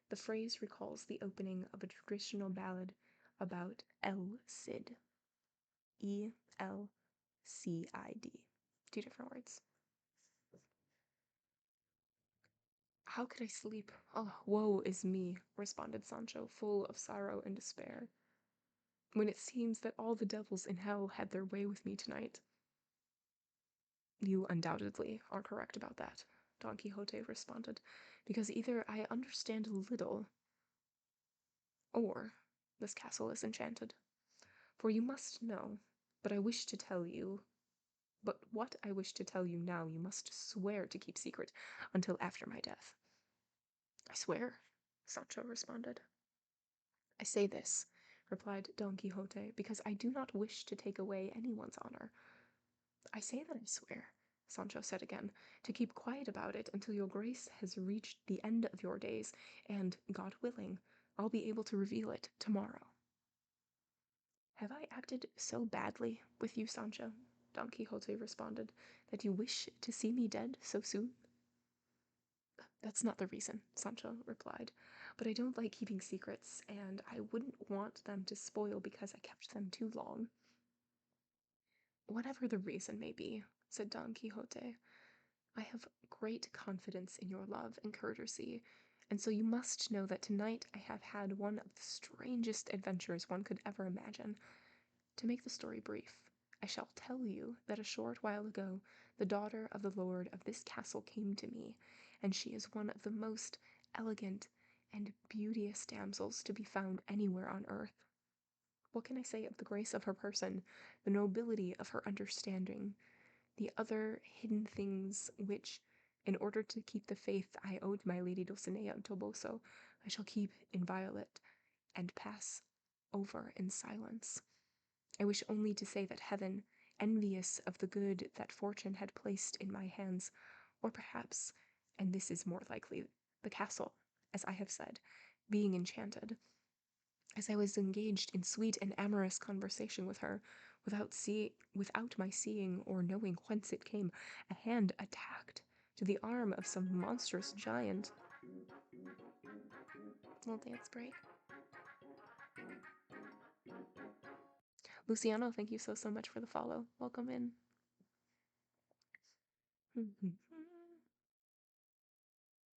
the phrase recalls the opening of a traditional ballad about El Cid. Elcid. Two different words. "How could I sleep? Oh, woe is me," responded Sancho, full of sorrow and despair, "when it seems that all the devils in hell had their way with me tonight." "You undoubtedly are correct about that," Don Quixote responded, "because either I understand little, or this castle is enchanted. For you must know, but I wish to tell you, but what I wish to tell you now you must swear to keep secret until after my death." "I swear," Sancho responded. "I say this," replied Don Quixote, "because I do not wish to take away anyone's honor." "I say that I swear," Sancho said again, "to keep quiet about it until your grace has reached the end of your days, and, God willing, I'll be able to reveal it tomorrow." "Have I acted so badly with you, Sancho," Don Quixote responded, "that you wish to see me dead so soon?" "That's not the reason," Sancho replied, "but I don't like keeping secrets, and I wouldn't want them to spoil because I kept them too long." "Whatever the reason may be," said Don Quixote, "I have great confidence in your love and courtesy, And so you must know that tonight I have had one of the strangest adventures one could ever imagine. To make the story brief, I shall tell you that a short while ago the daughter of the lord of this castle came to me, and she is one of the most elegant and beauteous damsels to be found anywhere on earth. What can I say of the grace of her person, the nobility of her understanding, the other hidden things which, in order to keep the faith I owed my lady Dulcinea of Toboso, I shall keep inviolate and pass over in silence. I wish only to say that heaven, envious of the good that fortune had placed in my hands, or perhaps, and this is more likely, the castle, as I have said, being enchanted, as I was engaged in sweet and amorous conversation with her, without my seeing or knowing whence it came, a hand attacked to the arm of some monstrous giant. Little dance break. Luciano, thank you so much for the follow. Welcome in.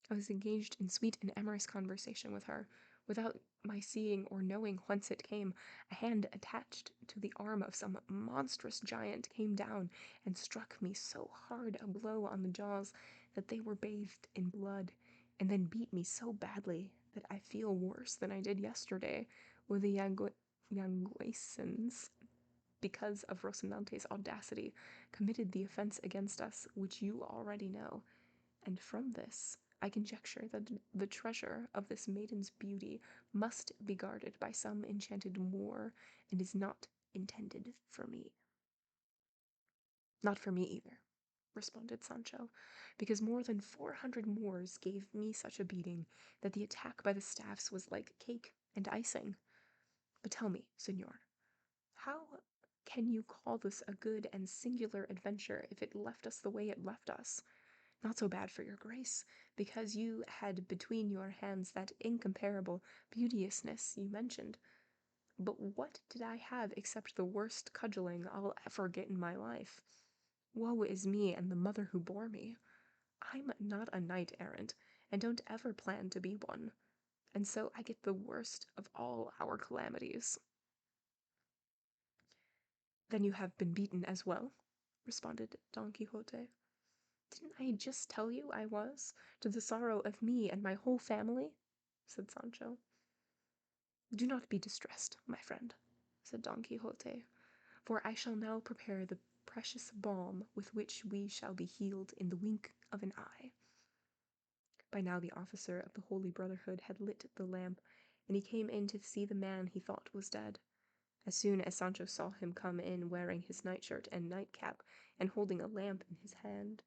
I was engaged in sweet and amorous conversation with her. Without my seeing or knowing whence it came, a hand attached to the arm of some monstrous giant came down and struck me so hard a blow on the jaws that they were bathed in blood, and then beat me so badly that I feel worse than I did yesterday with the Yanguesans, because of Rocinante's audacity, committed the offense against us, which you already know. And from this, I conjecture that the treasure of this maiden's beauty must be guarded by some enchanted Moor, and is not intended for me. Not for me either, responded Sancho, because more than 400 Moors gave me such a beating that the attack by the staffs was like cake and icing. But tell me, senor, how can you call this a good and singular adventure if it left us the way it left us? Not so bad for your grace, because you had between your hands that incomparable beauteousness you mentioned. But what did I have except the worst cudgeling I'll ever get in my life? Woe is me and the mother who bore me. I'm not a knight-errant, and don't ever plan to be one, and so I get the worst of all our calamities. Then you have been beaten as well, responded Don Quixote. Didn't I just tell you I was, to the sorrow of me and my whole family? Said Sancho. Do not be distressed, my friend, said Don Quixote, for I shall now prepare the precious balm with which we shall be healed in the wink of an eye. By now the officer of the Holy Brotherhood had lit the lamp, and he came in to see the man he thought was dead. As soon as Sancho saw him come in wearing his nightshirt and nightcap, and holding a lamp in his hand,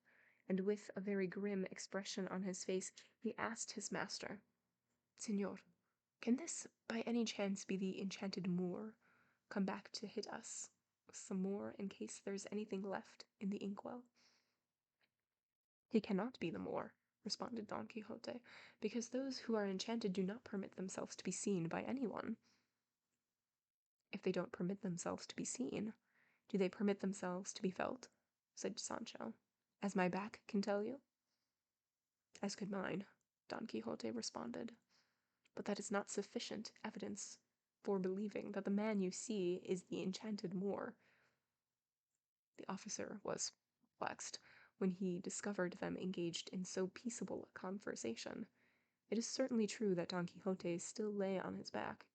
and with a very grim expression on his face, he asked his master, Señor, can this by any chance be the enchanted Moor, come back to hit us with some more in case there's anything left in the inkwell? He cannot be the Moor, responded Don Quixote, because those who are enchanted do not permit themselves to be seen by anyone. If they don't permit themselves to be seen, do they permit themselves to be felt? Said Sancho. As my back can tell you? As could mine, Don Quixote responded. But that is not sufficient evidence for believing that the man you see is the enchanted Moor. The officer was perplexed when he discovered them engaged in so peaceable a conversation. It is certainly true that Don Quixote still lay on his back,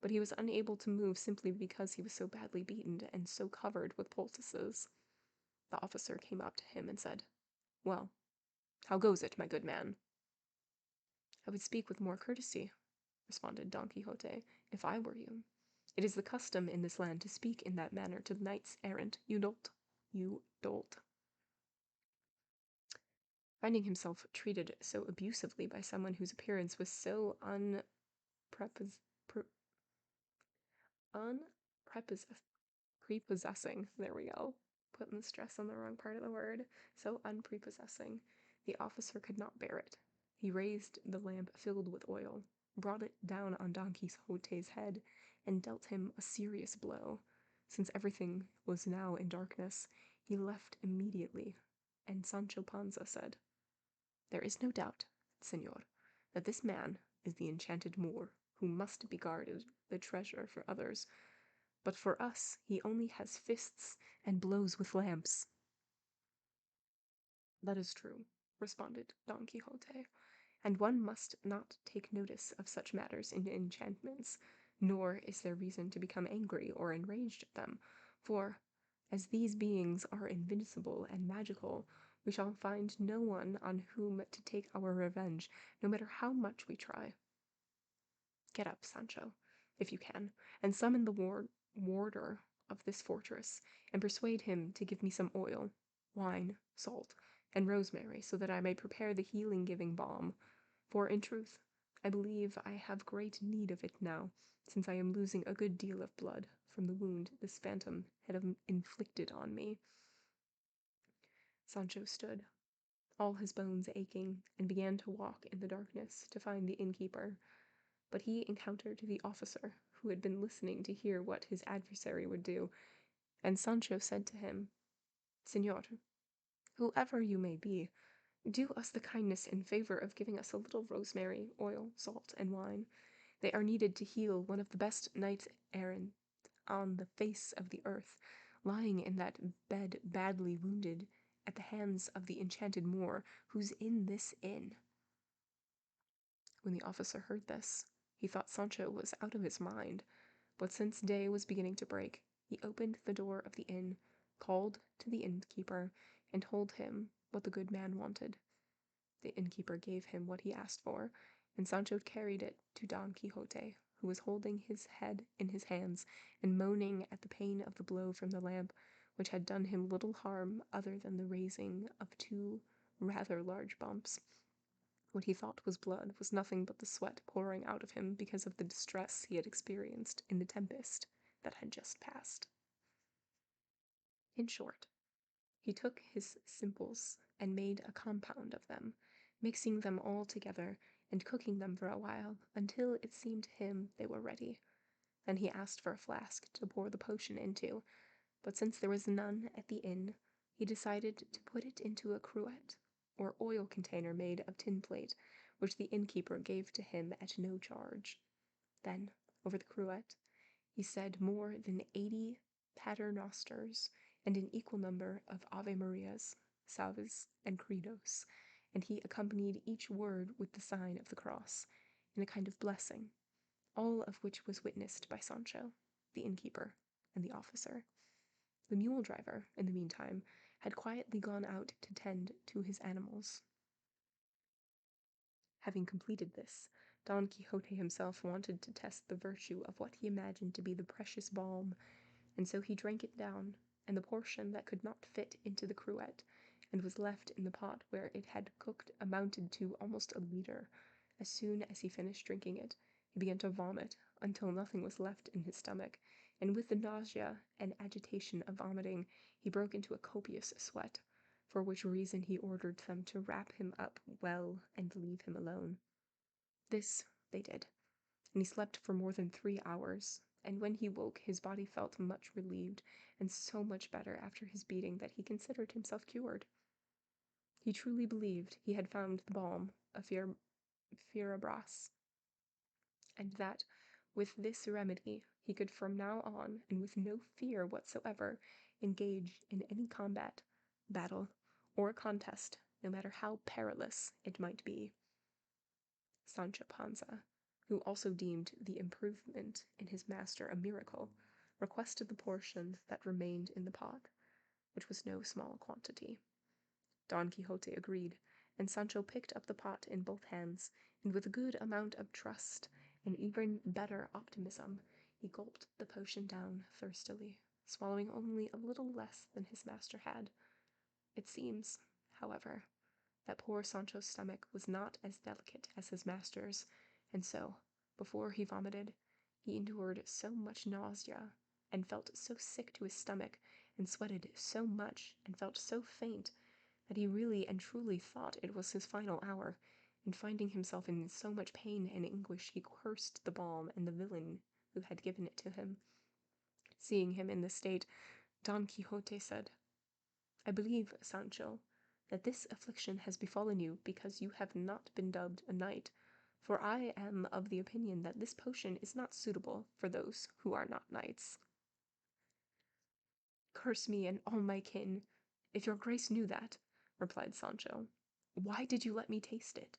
but he was unable to move simply because he was so badly beaten and so covered with poultices. The officer came up to him and said, Well, how goes it, my good man? I would speak with more courtesy, responded Don Quixote, if I were you. It is the custom in this land to speak in that manner to knights-errant. You dolt. Finding himself treated so abusively by someone whose appearance was so prepossessing, there we go, putting the stress on the wrong part of the word, so unprepossessing, the officer could not bear it. He raised the lamp filled with oil, brought it down on Don Quixote's head, and dealt him a serious blow. Since everything was now in darkness, he left immediately, and Sancho Panza said, There is no doubt, Señor, that this man is the enchanted Moor, who must be guarded the treasure for others, but for us he only has fists and blows with lamps." "That is true," responded Don Quixote, "and one must not take notice of such matters in enchantments, nor is there reason to become angry or enraged at them, for, as these beings are invincible and magical, we shall find no one on whom to take our revenge, no matter how much we try. Get up, Sancho, if you can, and summon the warder of this fortress, and persuade him to give me some oil, wine, salt, and rosemary, so that I may prepare the healing-giving balm, for, in truth, I believe I have great need of it now, since I am losing a good deal of blood from the wound this phantom had inflicted on me." Sancho stood, all his bones aching, and began to walk in the darkness to find the innkeeper, but he encountered the officer who had been listening to hear what his adversary would do, and Sancho said to him, "Señor, whoever you may be, do us the kindness and favor of giving us a little rosemary, oil, salt, and wine. They are needed to heal one of the best knights-errant on the face of the earth, lying in that bed badly wounded at the hands of the enchanted Moor, who's in this inn." When the officer heard this, he thought Sancho was out of his mind, but since day was beginning to break, he opened the door of the inn, called to the innkeeper, and told him what the good man wanted. The innkeeper gave him what he asked for, and Sancho carried it to Don Quixote, who was holding his head in his hands and moaning at the pain of the blow from the lamp, which had done him little harm other than the raising of 2 rather large bumps. What he thought was blood was nothing but the sweat pouring out of him because of the distress he had experienced in the tempest that had just passed. In short, he took his simples and made a compound of them, mixing them all together and cooking them for a while until it seemed to him they were ready. Then he asked for a flask to pour the potion into, but since there was none at the inn, he decided to put it into a cruet, or oil container made of tin plate, which the innkeeper gave to him at no charge. Then, over the cruet, he said more than 80 paternosters and an equal number of Ave Marias, Salves, and Credos, and he accompanied each word with the sign of the cross, in a kind of blessing, all of which was witnessed by Sancho, the innkeeper, and the officer. The mule driver, in the meantime, had quietly gone out to tend to his animals. Having completed this, Don Quixote himself wanted to test the virtue of what he imagined to be the precious balm, and so he drank it down, and the portion that could not fit into the cruet, and was left in the pot where it had cooked, amounted to almost a liter. As soon as he finished drinking it, he began to vomit until nothing was left in his stomach, and with the nausea and agitation of vomiting, he broke into a copious sweat, for which reason he ordered them to wrap him up well and leave him alone. This they did, and he slept for more than 3 hours, and when he woke his body felt much relieved, and so much better after his beating that he considered himself cured. He truly believed he had found the balm of Fierabras, and that, with this remedy, he could from now on, and with no fear whatsoever, engage in any combat, battle, or contest, no matter how perilous it might be. Sancho Panza, who also deemed the improvement in his master a miracle, requested the portion that remained in the pot, which was no small quantity. Don Quixote agreed, and Sancho picked up the pot in both hands, and with a good amount of trust and even better optimism, he gulped the potion down thirstily, swallowing only a little less than his master had. It seems, however, that poor Sancho's stomach was not as delicate as his master's, and so, before he vomited, he endured so much nausea, and felt so sick to his stomach, and sweated so much, and felt so faint, that he really and truly thought it was his final hour, and finding himself in so much pain and anguish, he cursed the balm and the villain who had given it to him. Seeing him in this state, Don Quixote said, "I believe, Sancho, that this affliction has befallen you because you have not been dubbed a knight, for I am of the opinion that this potion is not suitable for those who are not knights." "Curse me and all my kin, if your grace knew that," replied Sancho. "Why did you let me taste it?"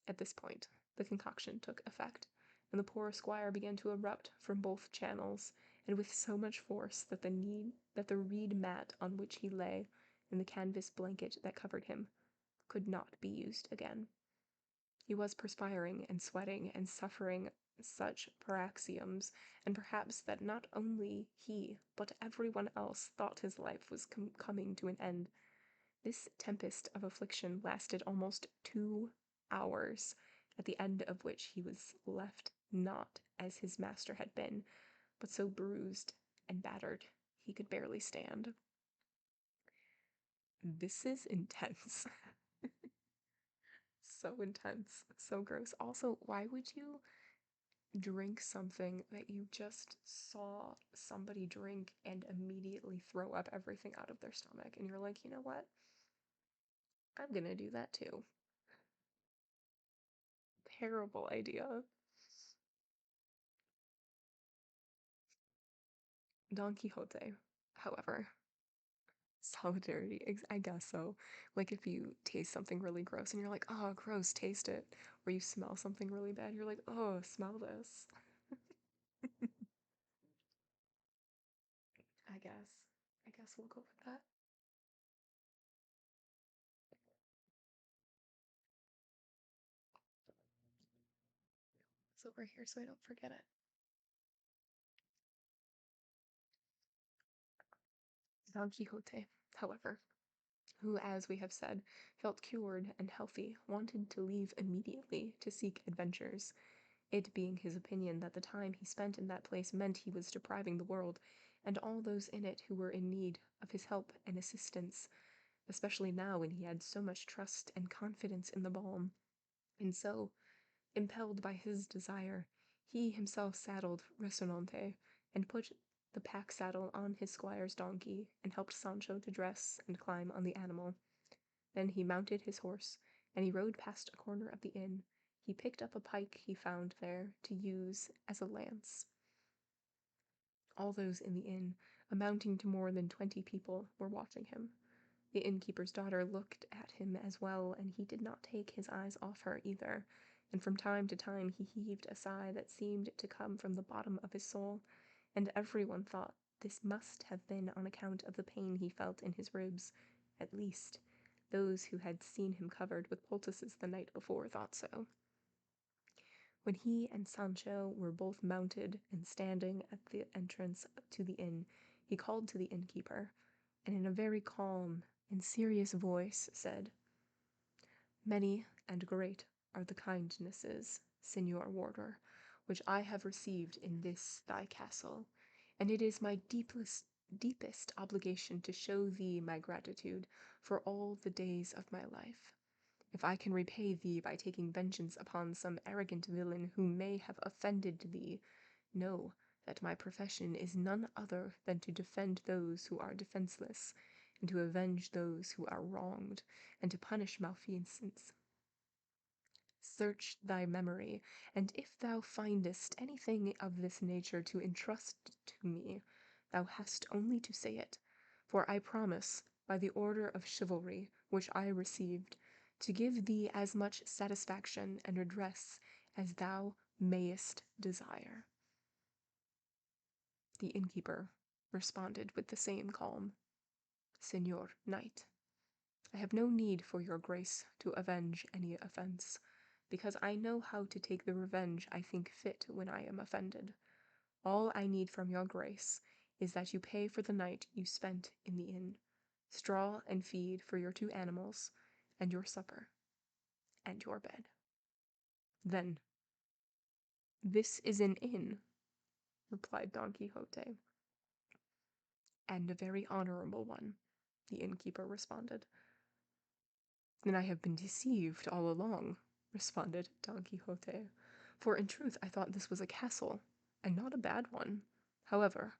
At this point, the concoction took effect, and the poor squire began to erupt from both channels, and with so much force that the reed mat on which he lay, and the canvas blanket that covered him, could not be used again. He was perspiring and sweating and suffering such paroxysms, and perhaps that not only he, but everyone else thought his life was coming to an end. This tempest of affliction lasted almost 2 hours, at the end of which he was left not as his master had been, but so bruised and battered he could barely stand. This is intense. So intense, so gross. Also, why would you drink something that you just saw somebody drink and immediately throw up everything out of their stomach? And you're like, you know what? I'm gonna do that too. Terrible idea. Don Quixote, however, solidarity, I guess so. Like if you taste something really gross and you're like, oh, gross, taste it. Or you smell something really bad, you're like, oh, smell this. I guess. I guess we'll go with that. It's over here so I don't forget it. Don Quixote, however, who, as we have said, felt cured and healthy, wanted to leave immediately to seek adventures, it being his opinion that the time he spent in that place meant he was depriving the world, and all those in it who were in need, of his help and assistance, especially now when he had so much trust and confidence in the balm. And so, impelled by his desire, he himself saddled Rocinante, and put the pack saddle on his squire's donkey, and helped Sancho to dress and climb on the animal. Then he mounted his horse, and he rode past a corner of the inn. He picked up a pike he found there to use as a lance. All those in the inn, amounting to more than 20 people, were watching him. The innkeeper's daughter looked at him as well, and he did not take his eyes off her either, and from time to time he heaved a sigh that seemed to come from the bottom of his soul, and everyone thought this must have been on account of the pain he felt in his ribs. At least, those who had seen him covered with poultices the night before thought so. When he and Sancho were both mounted and standing at the entrance to the inn, he called to the innkeeper, and in a very calm and serious voice said, "Many and great are the kindnesses, Señor Warder, which I have received in this thy castle, and it is my deepest obligation to show thee my gratitude for all the days of my life. If I can repay thee by taking vengeance upon some arrogant villain who may have offended thee, know that my profession is none other than to defend those who are defenseless, and to avenge those who are wronged, and to punish malfeasance. Search thy memory, and if thou findest anything of this nature to entrust to me, thou hast only to say it, for I promise, by the order of chivalry which I received, to give thee as much satisfaction and redress as thou mayest desire." The innkeeper responded with the same calm, "Señor Knight, I have no need for your grace to avenge any offense, because I know how to take the revenge I think fit when I am offended. All I need from your grace is that you pay for the night you spent in the inn, straw and feed for your 2 animals, and your supper, and your bed." Then, "This is an inn," replied Don Quixote. "And a very honorable one," the innkeeper responded. "Then I have been deceived all along," responded Don Quixote, "for in truth I thought this was a castle, and not a bad one. However,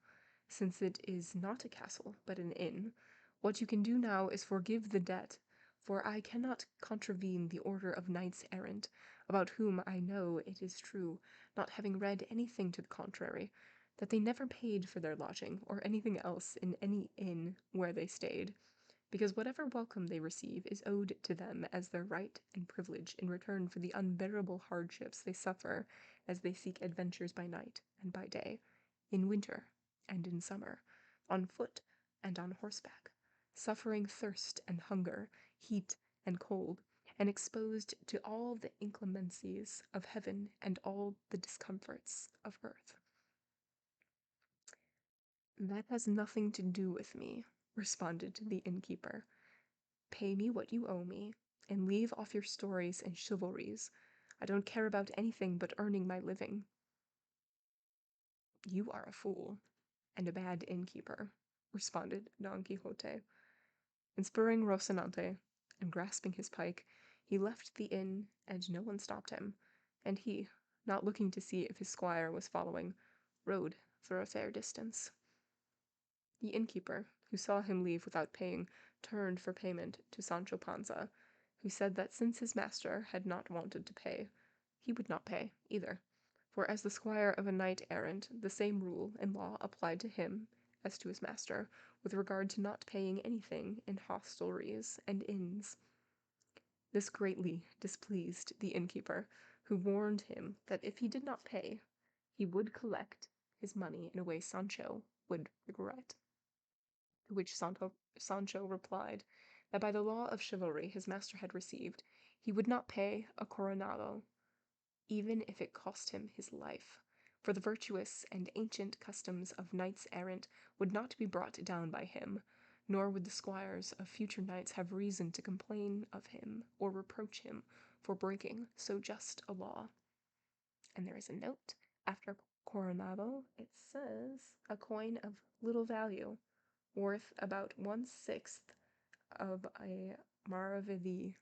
since it is not a castle, but an inn, what you can do now is forgive the debt, for I cannot contravene the order of knights-errant, about whom I know it is true, not having read anything to the contrary, that they never paid for their lodging or anything else in any inn where they stayed, because whatever welcome they receive is owed to them as their right and privilege in return for the unbearable hardships they suffer as they seek adventures by night and by day, in winter and in summer, on foot and on horseback, suffering thirst and hunger, heat and cold, and exposed to all the inclemencies of heaven and all the discomforts of earth. That has nothing to do with me, responded the innkeeper. Pay me what you owe me, and leave off your stories and chivalries. I don't care about anything but earning my living. You are a fool, and a bad innkeeper, responded Don Quixote. And spurring Rocinante, and grasping his pike, he left the inn, and no one stopped him, and he, not looking to see if his squire was following, rode for a fair distance. The innkeeper, who saw him leave without paying, turned for payment to Sancho Panza, who said that since his master had not wanted to pay, he would not pay either, for as the squire of a knight-errant, the same rule and law applied to him as to his master, with regard to not paying anything in hostelries and inns. This greatly displeased the innkeeper, who warned him that if he did not pay, he would collect his money in a way Sancho would regret. To which Sancho replied that by the law of chivalry his master had received, he would not pay a coronado, even if it cost him his life, for the virtuous and ancient customs of knights-errant would not be brought down by him, nor would the squires of future knights have reason to complain of him or reproach him for breaking so just a law. And there is a note after coronado. It says a coin of little value, worth about 1/6 of a maravedí,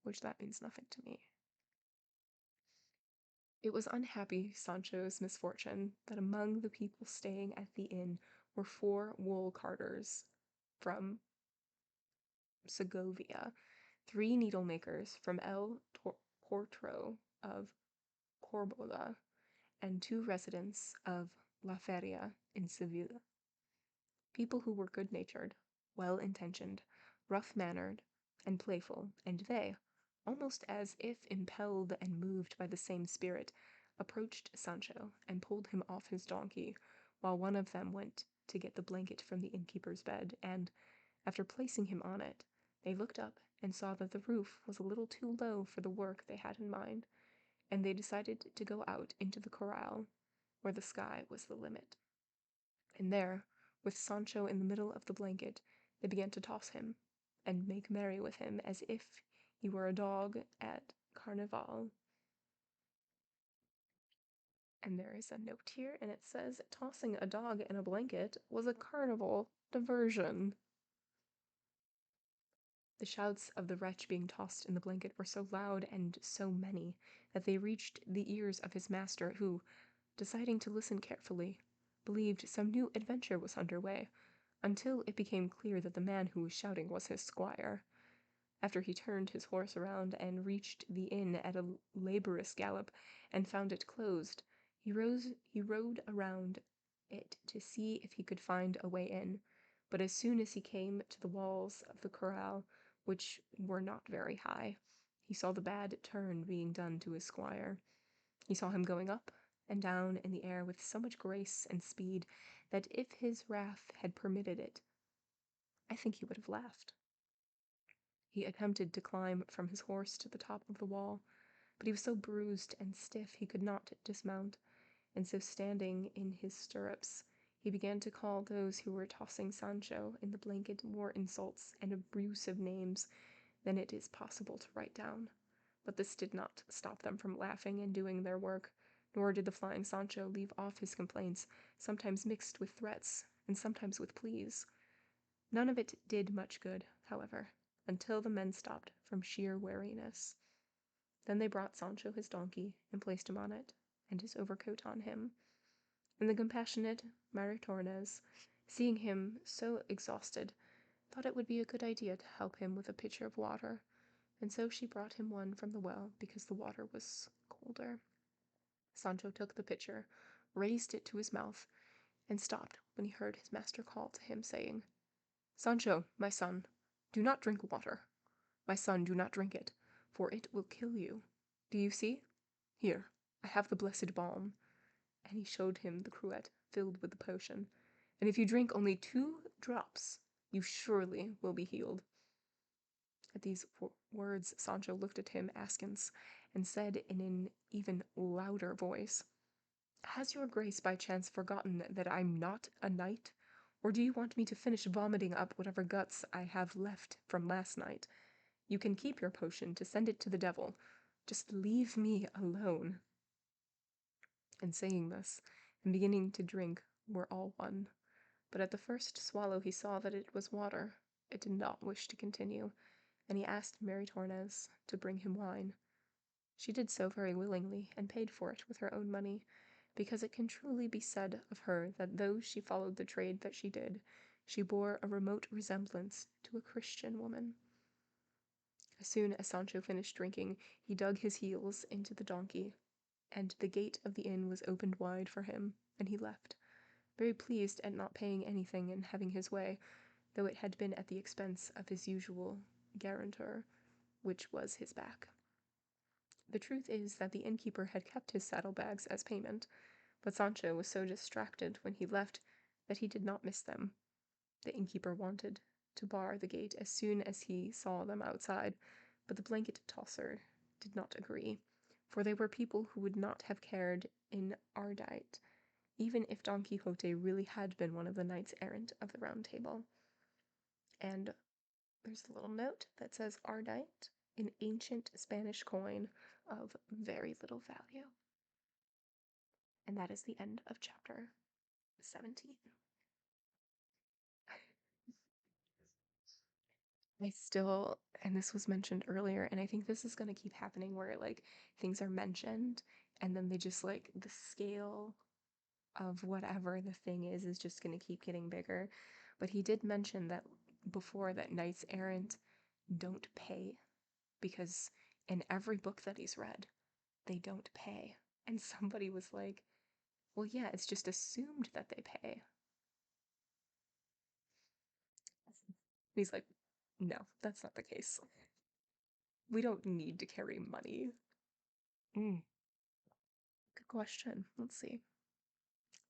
which that means nothing to me. It was unhappy Sancho's misfortune that among the people staying at the inn were 4 wool carders from Segovia, 3 needlemakers from El Portro of Corbola, and 2 residents of La Feria in Seville. People who were good-natured, well-intentioned, rough-mannered, and playful, and they, almost as if impelled and moved by the same spirit, approached Sancho and pulled him off his donkey, while one of them went to get the blanket from the innkeeper's bed, and, after placing him on it, they looked up and saw that the roof was a little too low for the work they had in mind, and they decided to go out into the corral, where the sky was the limit. And there, with Sancho in the middle of the blanket, they began to toss him, and make merry with him as if he were a dog at Carnival. And there is a note here, and it says, tossing a dog in a blanket was a carnival diversion. The shouts of the wretch being tossed in the blanket were so loud and so many that they reached the ears of his master, who, deciding to listen carefully, believed some new adventure was under way, until it became clear that the man who was shouting was his squire. After he turned his horse around and reached the inn at a laborious gallop, and found it closed, he rode around it to see if he could find a way in, but as soon as he came to the walls of the corral, which were not very high, he saw the bad turn being done to his squire. He saw him going up and down in the air with so much grace and speed that if his wrath had permitted it, I think he would have laughed. He attempted to climb from his horse to the top of the wall, but he was so bruised and stiff he could not dismount, and so standing in his stirrups, he began to call those who were tossing Sancho in the blanket more insults and abusive names than it is possible to write down. But this did not stop them from laughing and doing their work, nor did the flying Sancho leave off his complaints, sometimes mixed with threats, and sometimes with pleas. None of it did much good, however, until the men stopped from sheer weariness. Then they brought Sancho his donkey, and placed him on it, and his overcoat on him. And the compassionate Maritornes, seeing him so exhausted, thought it would be a good idea to help him with a pitcher of water, and so she brought him one from the well because the water was colder. Sancho took the pitcher, raised it to his mouth, and stopped when he heard his master call to him, saying, "Sancho, my son, do not drink water. My son, do not drink it, for it will kill you. Do you see? Here, I have the blessed balm." And he showed him the cruet filled with the potion. "And if you drink only 2 drops, you surely will be healed." At these words, Sancho looked at him askance, and said in an even louder voice, "Has your grace by chance forgotten that I'm not a knight? Or do you want me to finish vomiting up whatever guts I have left from last night? You can keep your potion to send it to the devil. Just leave me alone." And saying this, and beginning to drink, were all one. But at the first swallow he saw that it was water. It did not wish to continue, and he asked Maritornes to bring him wine. She did so very willingly, and paid for it with her own money, because it can truly be said of her that though she followed the trade that she did, she bore a remote resemblance to a Christian woman. As soon as Sancho finished drinking, he dug his heels into the donkey, and the gate of the inn was opened wide for him, and he left, very pleased at not paying anything and having his way, though it had been at the expense of his usual guarantor, which was his back. The truth is that the innkeeper had kept his saddlebags as payment, but Sancho was so distracted when he left that he did not miss them. The innkeeper wanted to bar the gate as soon as he saw them outside, but the blanket tosser did not agree, for they were people who would not have cared in Ardite, even if Don Quixote really had been one of the knights-errant of the Round Table. And there's a little note that says Ardite, an ancient Spanish coin of very little value. And that is the end of chapter 17. I still, and this was mentioned earlier, and I think this is going to keep happening where like things are mentioned and then they just like the scale of whatever the thing is just going to keep getting bigger. But he did mention that before that knights errant don't pay because in every book that he's read, they don't pay. And somebody was like, well, yeah, it's just assumed that they pay. He's like, no, that's not the case. We don't need to carry money. Good question. Let's see.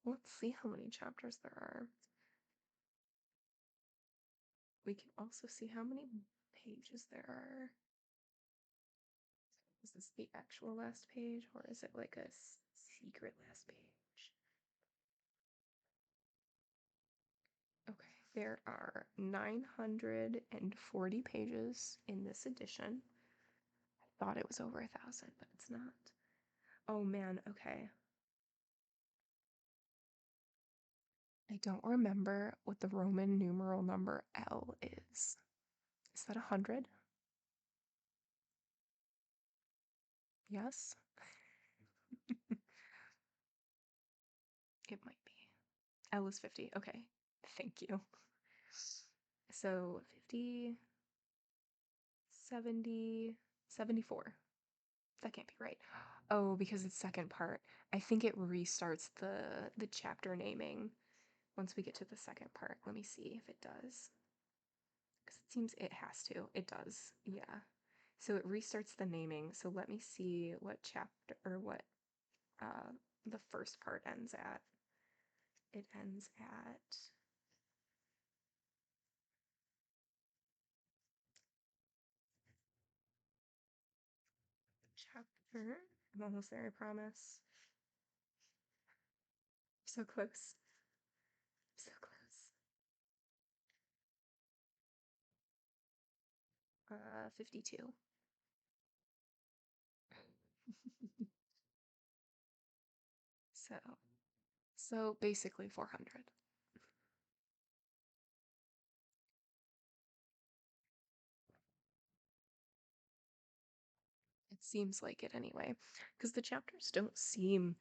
Let's see how many chapters there are. We can also see how many pages there are. Is this the actual last page, or is it like a secret last page? Okay, there are 940 pages in this edition. I thought it was over 1,000, but it's not. Oh man, okay. I don't remember what the Roman numeral number L is. Is that 100? Yes? It might be. L is 50. Okay. Thank you. So 50, 70, 74. That can't be right. Oh, because it's second part. I think it restarts the chapter naming once we get to the second part. Let me see if it does. Because it seems it has to. It does. Yeah. So it restarts the naming. So let me see what chapter or what uh, the first part ends at. It ends at chapter. I'm almost there, I promise. So close. So close. 52. So, so basically 400. It seems like it anyway, because the chapters don't seem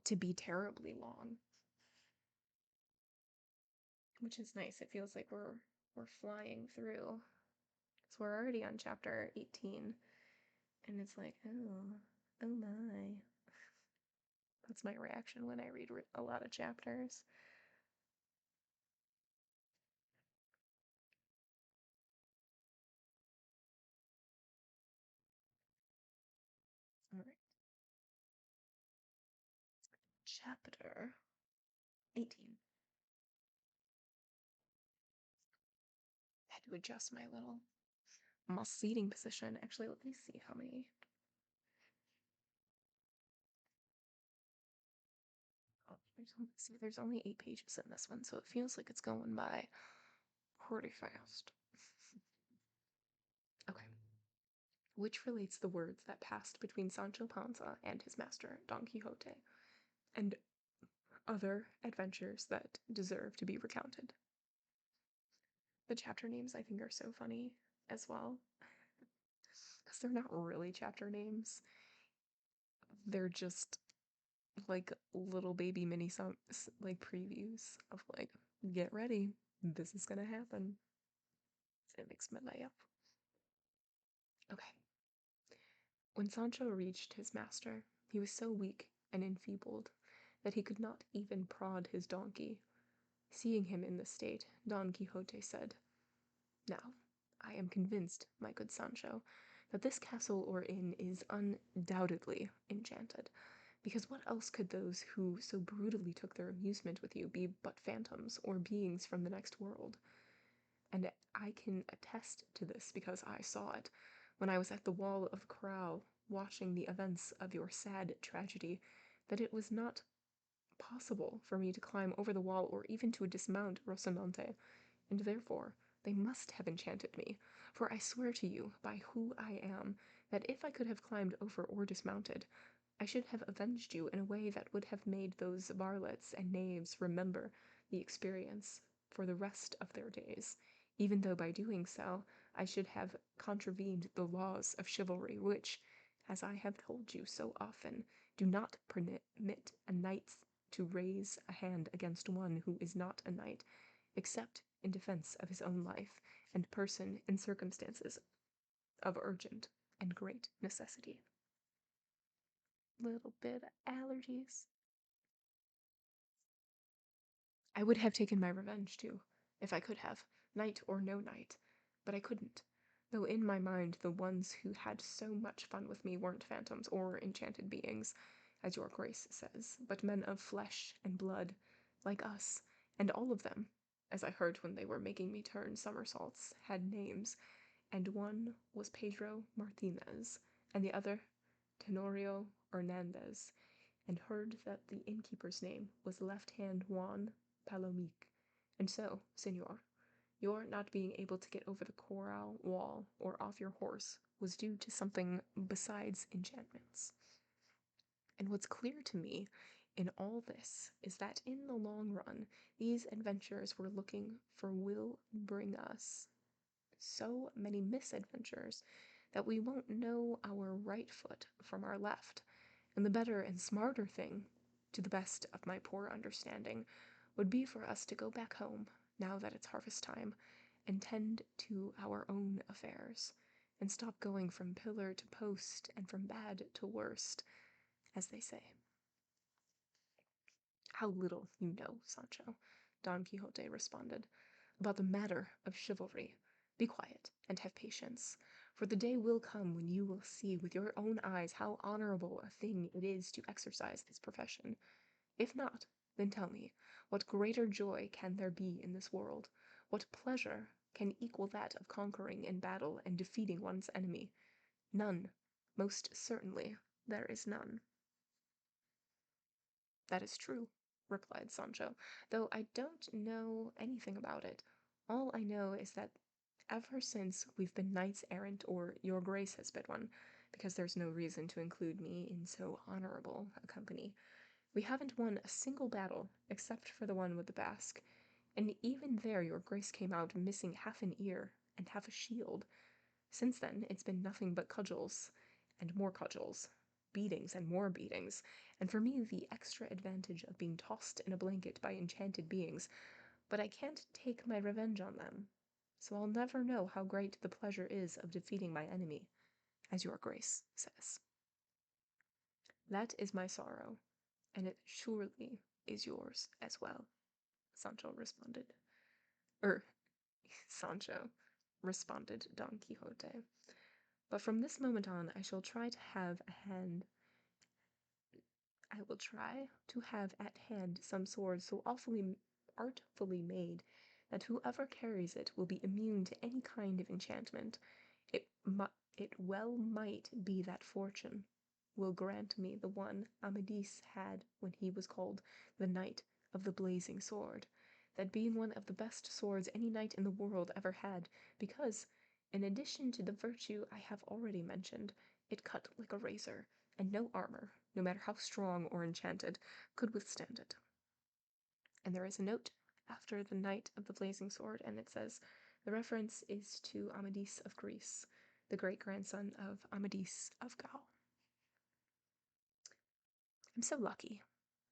to be terribly long, which is nice. It feels like we're we're flying through. So we're already on chapter 18, and it's like, oh my. That's my reaction when I read a lot of chapters. All right. Chapter 18. I had to adjust my seating position. Actually, let me see how many. Oh, there's only 8 pages in this one, so it feels like it's going by pretty fast. Okay. Which relates the words that passed between Sancho Panza and his master, Don Quixote, and other adventures that deserve to be recounted. The chapter names, I think, are so funny as well, because they're not really chapter names. They're just like little baby mini like previews of like, get ready, this is gonna happen. It makes my lay up. Okay. When Sancho reached his master, he was so weak and enfeebled that he could not even prod his donkey. Seeing him in this state, Don Quixote said, "Now, I am convinced, my good Sancho, that this castle or inn is undoubtedly enchanted, because what else could those who so brutally took their amusement with you be but phantoms or beings from the next world? And I can attest to this because I saw it when I was at the wall of Crow watching the events of your sad tragedy, that it was not possible for me to climb over the wall or even to dismount Rocinante, and therefore they must have enchanted me, for I swear to you, by who I am, that if I could have climbed over or dismounted, I should have avenged you in a way that would have made those varlets and knaves remember the experience for the rest of their days, even though by doing so I should have contravened the laws of chivalry, which, as I have told you so often, do not permit a knight to raise a hand against one who is not a knight, except in defense of his own life and person in circumstances of urgent and great necessity." Little bit of allergies. I would have taken my revenge too, if I could have, knight or no knight, but I couldn't, though in my mind the ones who had so much fun with me weren't phantoms or enchanted beings, as your grace says, but men of flesh and blood, like us, and all of them, as I heard when they were making me turn somersaults, had names, and one was Pedro Martinez, and the other Tenorio Hernandez, and heard that the innkeeper's name was Left-hand Juan Palomique. And so, senor, your not being able to get over the corral wall or off your horse was due to something besides enchantments. And what's clear to me in all this is that in the long run, these adventures we're looking for will bring us so many misadventures that we won't know our right foot from our left. And the better and smarter thing, to the best of my poor understanding, would be for us to go back home, now that it's harvest time, and tend to our own affairs, and stop going from pillar to post and from bad to worst, as they say. "How little you know, Sancho," Don Quixote responded, "about the matter of chivalry. Be quiet and have patience, for the day will come when you will see with your own eyes how honorable a thing it is to exercise this profession. If not, then tell me, what greater joy can there be in this world? What pleasure can equal that of conquering in battle and defeating one's enemy? None. Most certainly there is none." "That is true," replied Sancho, "though I don't know anything about it. All I know is that ever since we've been knights-errant, or your grace has been one, because there's no reason to include me in so honorable a company, we haven't won a single battle except for the one with the Basque, and even there your grace came out missing half an ear and half a shield. Since then it's been nothing but cudgels, and more cudgels, beatings and more beatings, and for me the extra advantage of being tossed in a blanket by enchanted beings, but I can't take my revenge on them. so I'll never know how great the pleasure is of defeating my enemy, as your grace says. That is my sorrow, and it surely is yours as well, Sancho responded. Sancho, responded Don Quixote. But from this moment on, I will try to have at hand some sword so artfully made that whoever carries it will be immune to any kind of enchantment. It well might be that fortune will grant me the one Amadis had when he was called the Knight of the Blazing Sword, that being one of the best swords any knight in the world ever had, because, in addition to the virtue I have already mentioned, it cut like a razor, and no armor, no matter how strong or enchanted, could withstand it. And there is a note after the Knight of the Blazing Sword, and it says, the reference is to Amadis of Greece, the great-grandson of Amadis of Gaul. I'm so lucky,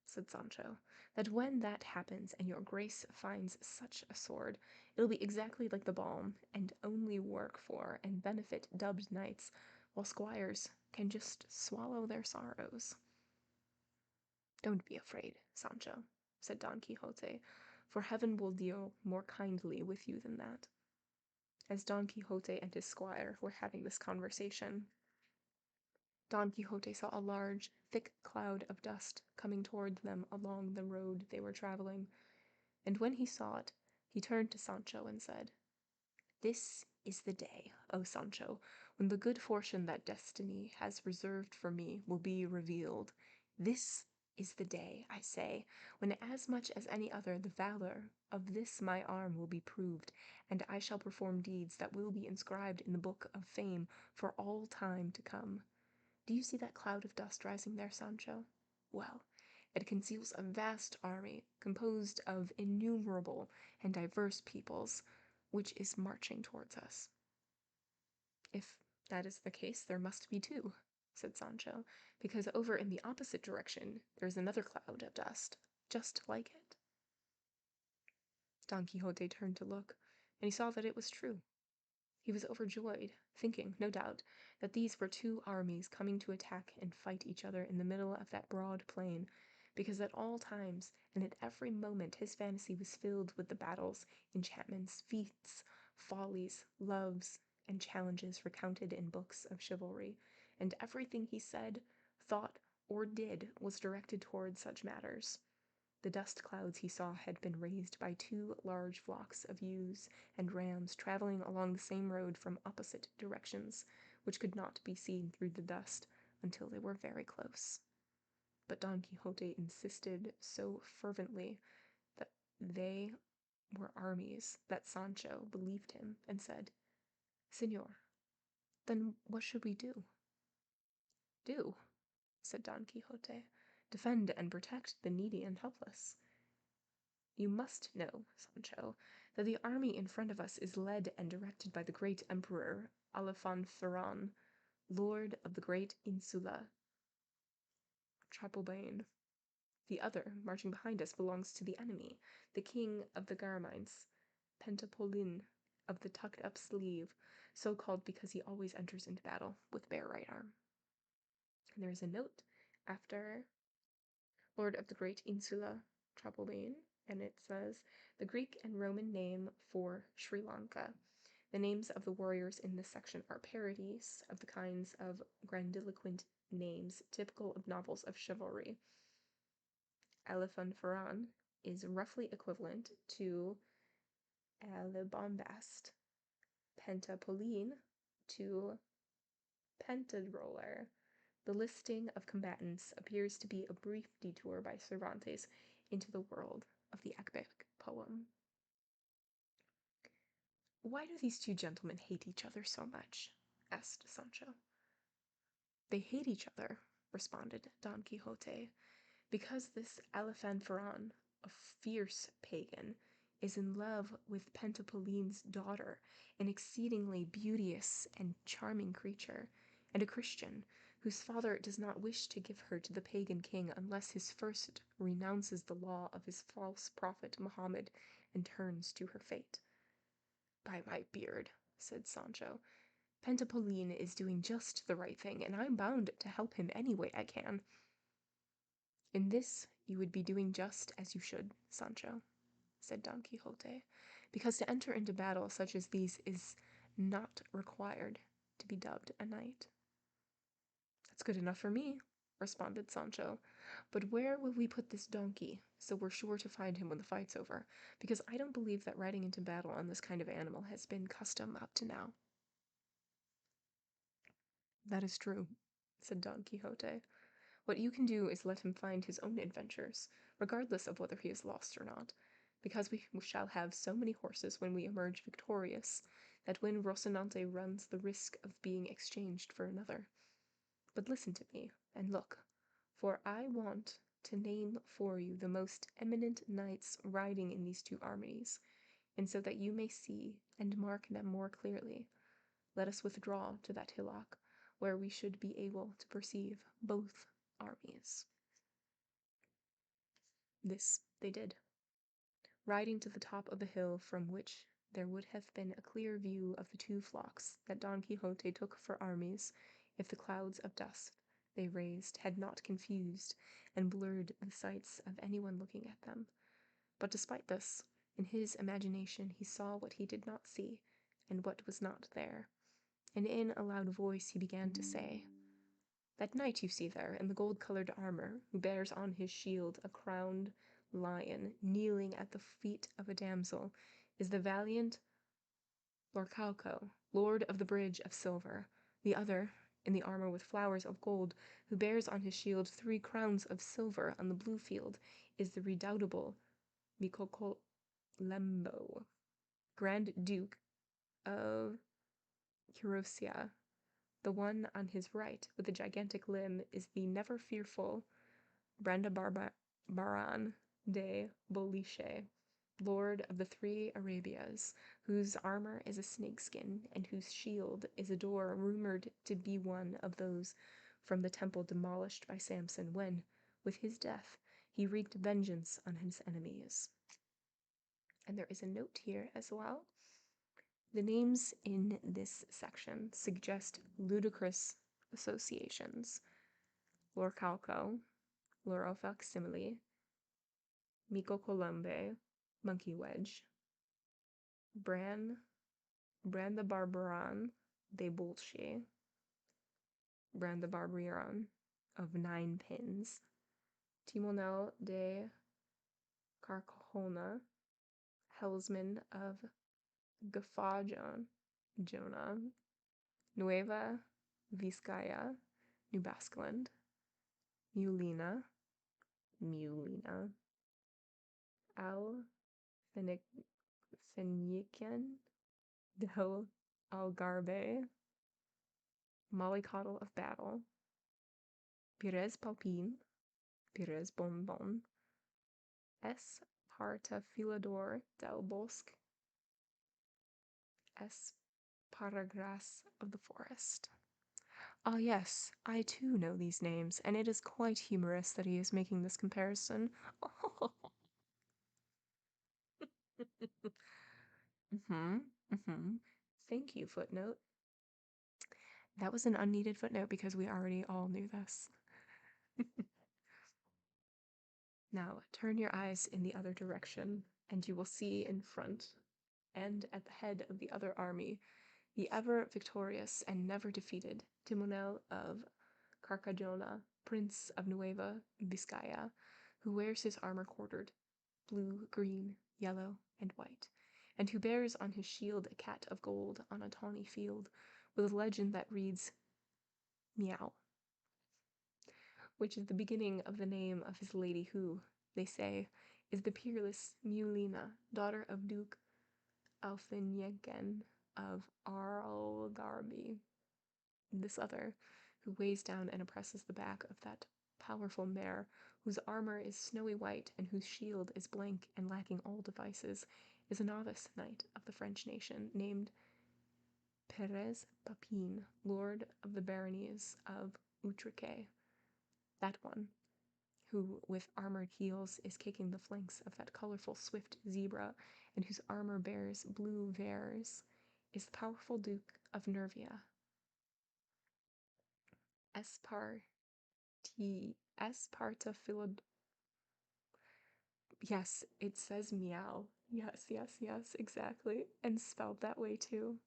said Sancho, that when that happens and your grace finds such a sword, it'll be exactly like the balm, and only work for and benefit dubbed knights, while squires can just swallow their sorrows. Don't be afraid, Sancho, said Don Quixote, for heaven will deal more kindly with you than that. As Don Quixote and his squire were having this conversation, Don Quixote saw a large, thick cloud of dust coming toward them along the road they were traveling, and when he saw it, he turned to Sancho and said, This is the day, O Sancho, when the good fortune that destiny has reserved for me will be revealed. This is the day, I say, when as much as any other the valor of this my arm will be proved, and I shall perform deeds that will be inscribed in the book of fame for all time to come. Do you see that cloud of dust rising there, Sancho? Well, it conceals a vast army composed of innumerable and diverse peoples, which is marching towards us. If that is the case, there must be two, said Sancho, because over in the opposite direction there is another cloud of dust, just like it. Don Quixote turned to look, and he saw that it was true. He was overjoyed, thinking, no doubt, that these were two armies coming to attack and fight each other in the middle of that broad plain, because at all times and at every moment his fantasy was filled with the battles, enchantments, feats, follies, loves, and challenges recounted in books of chivalry, and everything he said, thought, or did was directed toward such matters. The dust clouds he saw had been raised by two large flocks of ewes and rams traveling along the same road from opposite directions, which could not be seen through the dust until they were very close. But Don Quixote insisted so fervently that they were armies that Sancho believed him and said, Señor, then what should we do? Do, said Don Quixote, defend and protect the needy and helpless. You must know, Sancho, that the army in front of us is led and directed by the great emperor Alifanfaron, lord of the great insula Trapobane. The other, marching behind us, belongs to the enemy, the king of the Garmines, Pentapolin of the tucked-up sleeve, so called because he always enters into battle with bare right arm. And there is a note after Lord of the Great Insula Trapobane, and it says, the Greek and Roman name for Sri Lanka. The names of the warriors in this section are parodies of the kinds of grandiloquent names typical of novels of chivalry. Alifanfaron is roughly equivalent to Alibombast, Pentapolin to Pentadroller. The listing of combatants appears to be a brief detour by Cervantes into the world of the epic poem. Why do these two gentlemen hate each other so much? Asked Sancho. They hate each other, responded Don Quixote, because this Alifanfaron, a fierce pagan, is in love with Pentapolin's daughter, an exceedingly beauteous and charming creature, and a Christian, whose father does not wish to give her to the pagan king unless his first renounces the law of his false prophet Mohammed and turns to her fate. "By my beard," said Sancho, "Pentapolin is doing just the right thing, and I'm bound to help him any way I can." "In this you would be doing just as you should, Sancho," said Don Quixote, "because to enter into battle such as these is not required to be dubbed a knight." "That's good enough for me," responded Sancho, "but where will we put this donkey, so we're sure to find him when the fight's over? Because I don't believe that riding into battle on this kind of animal has been custom up to now." "That is true," said Don Quixote. "What you can do is let him find his own adventures, regardless of whether he is lost or not, because we shall have so many horses when we emerge victorious, that when Rocinante runs the risk of being exchanged for another. But listen to me, and look, for I want to name for you the most eminent knights riding in these two armies, and so that you may see and mark them more clearly, let us withdraw to that hillock, where we should be able to perceive both armies." This they did, riding to the top of a hill from which there would have been a clear view of the two flocks that Don Quixote took for armies if the clouds of dust they raised had not confused and blurred the sights of anyone looking at them. But despite this, in his imagination he saw what he did not see, and what was not there, and in a loud voice he began to say, "That knight you see there in the gold-colored armor, who bears on his shield a crowned lion kneeling at the feet of a damsel, is the valiant Lorcalco, lord of the Bridge of Silver. The other, in the armor with flowers of gold, who bears on his shield 3 crowns of silver on the blue field, is the redoubtable Micocolembo, Grand Duke of Curosia. The one on his right, with the gigantic limb, is the never-fearful Brandabarbaran de Boliche, lord of the 3 Arabias, whose armor is a snakeskin, and whose shield is a door rumored to be one of those from the temple demolished by Samson when, with his death, he wreaked vengeance on his enemies." And there is a note here as well. The names in this section suggest ludicrous associations. Lorcalco, Loro facsimile, Micocolembe, monkey wedge, Bran the Barbaran de Bolche, Bran the Barbarian of 9 pins, Timonel de Carcajona, helmsman of Gafajon, Jonah, Nueva Vizcaya, New Basqueland, Mulina, Al Fenician del Algarve, Mollycoddle of Battle, Pires Palpin, Pires Bonbon, S. Partafilador del Bosque, S. Paragras of the Forest. Ah, yes, I too know these names, and it is quite humorous that he is making this comparison. Thank you, footnote. That was an unneeded footnote because we already all knew this. Now, turn your eyes in the other direction, and you will see in front, and at the head of the other army, the ever victorious and never defeated Timonel of Carcajona, Prince of Nueva Vizcaya, who wears his armor quartered, blue, green, yellow, and white, and who bears on his shield a cat of gold on a tawny field, with a legend that reads, Meow, which is the beginning of the name of his lady who, they say, is the peerless Mulina, daughter of Duke Alfinyenken of Algarve. This other, who weighs down and oppresses the back of that powerful mare, whose armor is snowy white and whose shield is blank and lacking all devices, is a novice knight of the French nation named Pérez Papin, lord of the baronies of Utrique. That one, who with armored heels is kicking the flanks of that colorful swift zebra and whose armor bears blue veers, is the powerful Duke of Nervia. Espartaphilod. Yes, it says meow. Yes, yes, yes, exactly. And spelled that way too.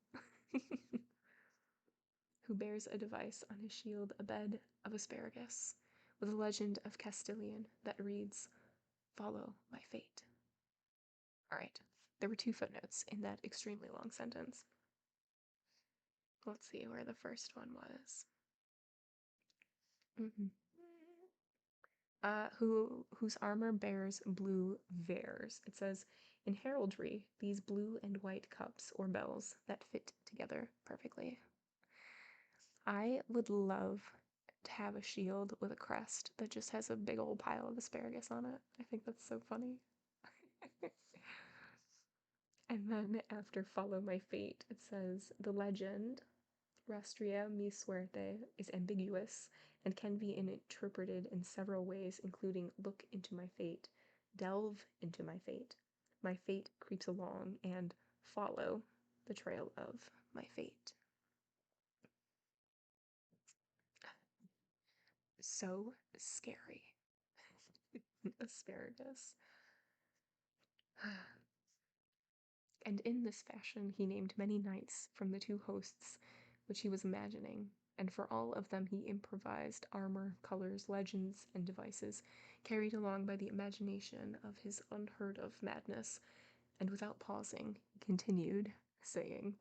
Who bears a device on his shield, a bed of asparagus, with a legend of Castilian that reads, "Follow my fate." All right, there were 2 footnotes in that extremely long sentence. Let's see where the first one was. Whose armor bears blue veers. It says, in heraldry, these blue and white cups or bells that fit together perfectly. I would love to have a shield with a crest that just has a big old pile of asparagus on it. I think that's so funny. And then after Follow My Fate, it says, the legend, Rastria mi suerte, is ambiguous and can be interpreted in several ways, including look into my fate, delve into my fate creeps along, and follow the trail of my fate. So scary. Asparagus. And in this fashion he named many knights from the 2 hosts which he was imagining, and for all of them he improvised armor, colors, legends, and devices, carried along by the imagination of his unheard-of madness, and without pausing, continued, saying,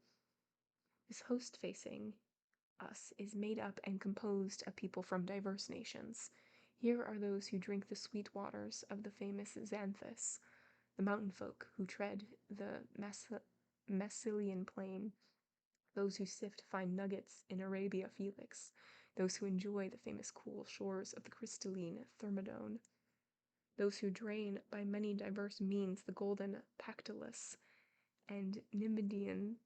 "This host facing us is made up and composed of people from diverse nations. Here are those who drink the sweet waters of the famous Xanthus, the mountain folk who tread the Massilian plain, those who sift fine nuggets in Arabia Felix, those who enjoy the famous cool shores of the crystalline Thermodone, those who drain by many diverse means the golden Pactolus, and Numidians,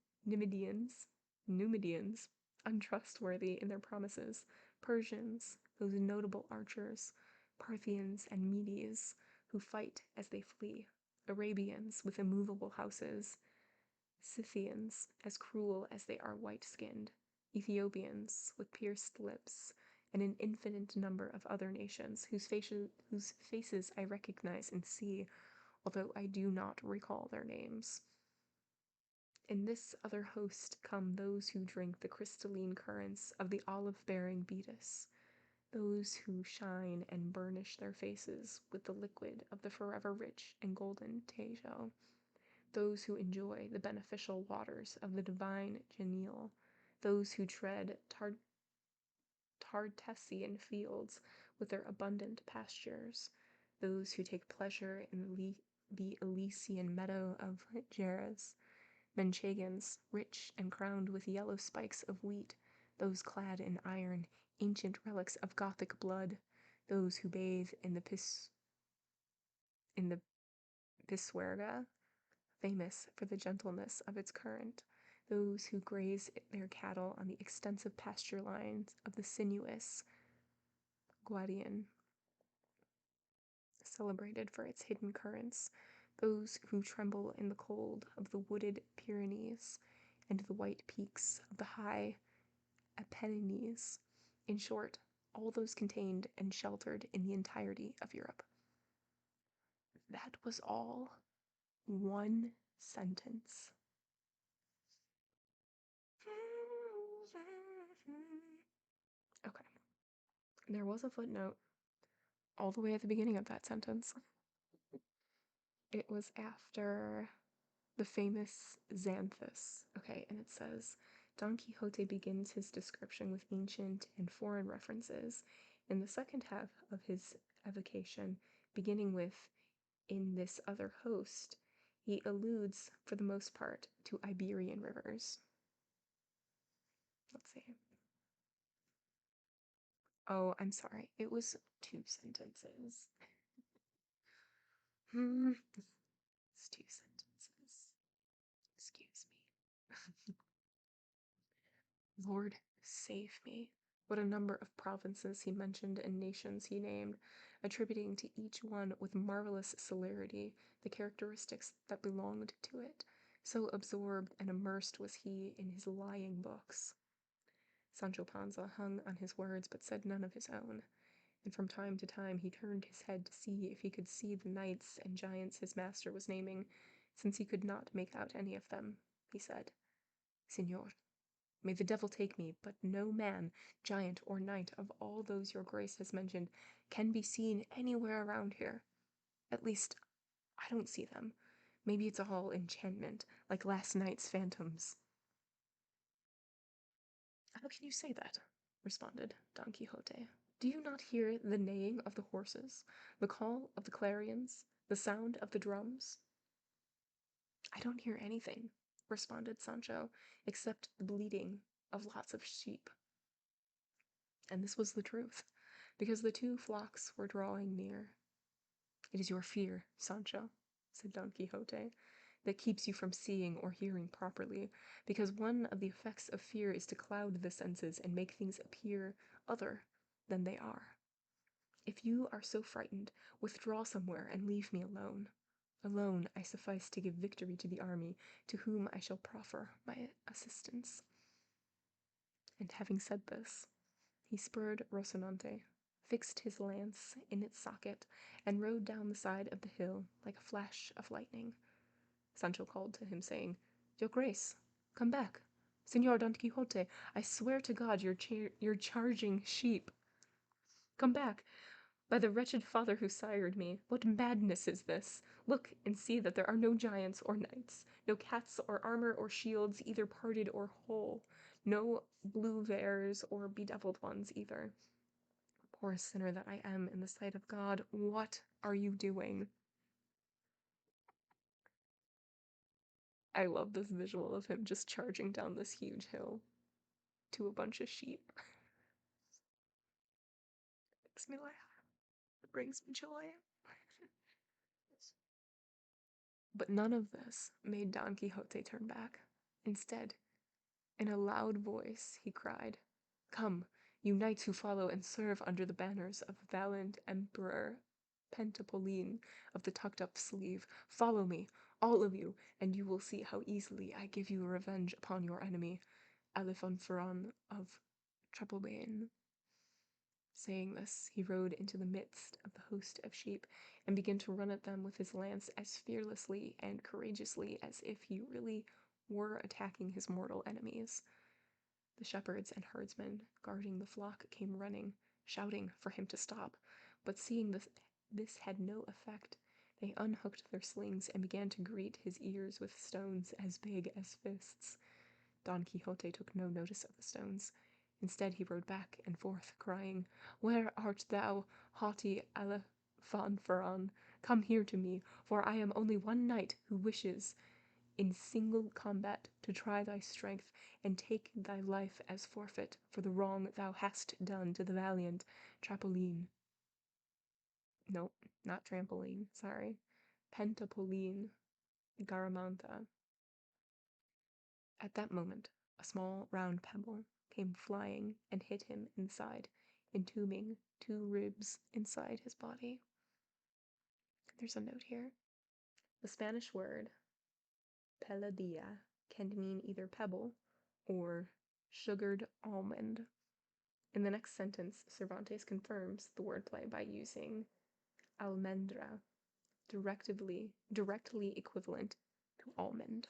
untrustworthy in their promises, Persians, those notable archers, Parthians and Medes, who fight as they flee, Arabians with immovable houses, Scythians, as cruel as they are white-skinned, Ethiopians with pierced lips, and an infinite number of other nations whose faces I recognize and see, although I do not recall their names. In this other host come those who drink the crystalline currents of the olive-bearing Betis, those who shine and burnish their faces with the liquid of the forever rich and golden Tejo, those who enjoy the beneficial waters of the divine Genil, those who tread Tartessian fields with their abundant pastures, those who take pleasure in the Elysian meadow of Jerez, Manchegans, rich and crowned with yellow spikes of wheat, those clad in iron, ancient relics of Gothic blood, those who bathe in the Pisuerga, famous for the gentleness of its current, those who graze their cattle on the extensive pasture lines of the sinuous Guadian, celebrated for its hidden currents, those who tremble in the cold of the wooded Pyrenees and the white peaks of the high Apennines, in short, all those contained and sheltered in the entirety of Europe. That was all 1 sentence. Okay. There was a footnote all the way at the beginning of that sentence. It was after the famous Xanthus. Okay, and it says, Don Quixote begins his description with ancient and foreign references. In the second half of his evocation, beginning with in this other host, he alludes, for the most part, to Iberian rivers. Let's see. Oh, I'm sorry. It was 2 sentences. It's 2 sentences. Excuse me. Lord, save me. What a number of provinces he mentioned and nations he named, attributing to each one with marvelous celerity the characteristics that belonged to it. So absorbed and immersed was he in his lying books. Sancho Panza hung on his words but said none of his own, and from time to time he turned his head to see if he could see the knights and giants his master was naming. Since he could not make out any of them, he said, "Signor, may the devil take me, but no man, giant, or knight of all those your grace has mentioned can be seen anywhere around here. At least, I don't see them. Maybe it's all enchantment, like last night's phantoms." "How can you say that?" responded Don Quixote. "Do you not hear the neighing of the horses, the call of the clarions, the sound of the drums?" "I don't hear anything," responded Sancho, "except the bleating of lots of sheep." And this was the truth, because the two flocks were drawing near. "It is your fear, Sancho," said Don Quixote, "that keeps you from seeing or hearing properly, because one of the effects of fear is to cloud the senses and make things appear other than they are. If you are so frightened, withdraw somewhere and leave me alone. Alone I suffice to give victory to the army, to whom I shall proffer my assistance." And having said this, he spurred Rocinante, fixed his lance in its socket, and rode down the side of the hill like a flash of lightning. Sancho called to him, saying, "Your Grace, come back. Señor Don Quixote, I swear to God you're charging sheep. Come back. By the wretched father who sired me, what madness is this? Look and see that there are no giants or knights, no cats or armor or shields, either parted or whole, no blue vares or bedeviled ones either. Poor sinner that I am in the sight of God, what are you doing?" I love this visual of him just charging down this huge hill to a bunch of sheep. It makes me laugh. It brings me joy. But none of this made Don Quixote turn back. Instead, in a loud voice, he cried, "Come, you knights who follow and serve under the banners of valiant Emperor Pentapolin of the tucked-up sleeve, follow me, all of you, and you will see how easily I give you revenge upon your enemy, Alifanfaron of Trapelbain." Saying this, he rode into the midst of the host of sheep, and began to run at them with his lance as fearlessly and courageously as if he really were attacking his mortal enemies. The shepherds and herdsmen guarding the flock came running, shouting for him to stop, but seeing this had no effect, they unhooked their slings and began to greet his ears with stones as big as fists. Don Quixote took no notice of the stones. Instead he rode back and forth, crying, "Where art thou, haughty Alifanfaron? Come here to me, for I am only one knight who wishes, in single combat, to try thy strength, and take thy life as forfeit for the wrong thou hast done to the valiant Trapolin." No, not trampoline, sorry. Pentapolin Garamanta. At that moment, a small round pebble came flying and hit him in the side, entombing 2 ribs inside his body. There's a note here. The Spanish word peladilla can mean either pebble or sugared almond. In the next sentence, Cervantes confirms the wordplay by using almendra, directly equivalent to almond.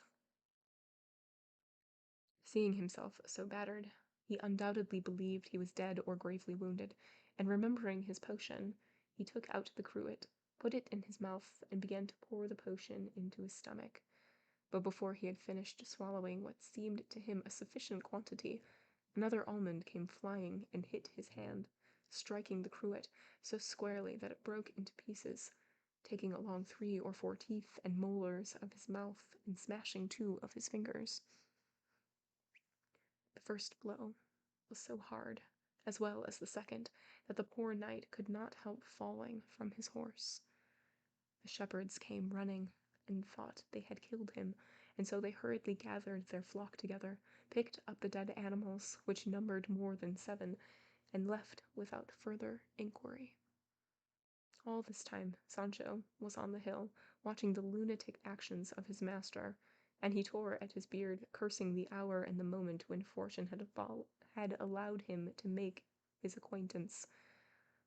Seeing himself so battered, he undoubtedly believed he was dead or gravely wounded, and remembering his potion, he took out the cruet, put it in his mouth, and began to pour the potion into his stomach. But before he had finished swallowing what seemed to him a sufficient quantity, another almond came flying and hit his hand, striking the cruet so squarely that it broke into pieces, taking along 3 or 4 teeth and molars of his mouth and smashing 2 of his fingers. The first blow was so hard, as well as the second, that the poor knight could not help falling from his horse. The shepherds came running and thought they had killed him, and so they hurriedly gathered their flock together, picked up the dead animals, which numbered more than 7, and left without further inquiry. All this time, Sancho was on the hill, watching the lunatic actions of his master, and he tore at his beard, cursing the hour and the moment when fortune had allowed him to make his acquaintance.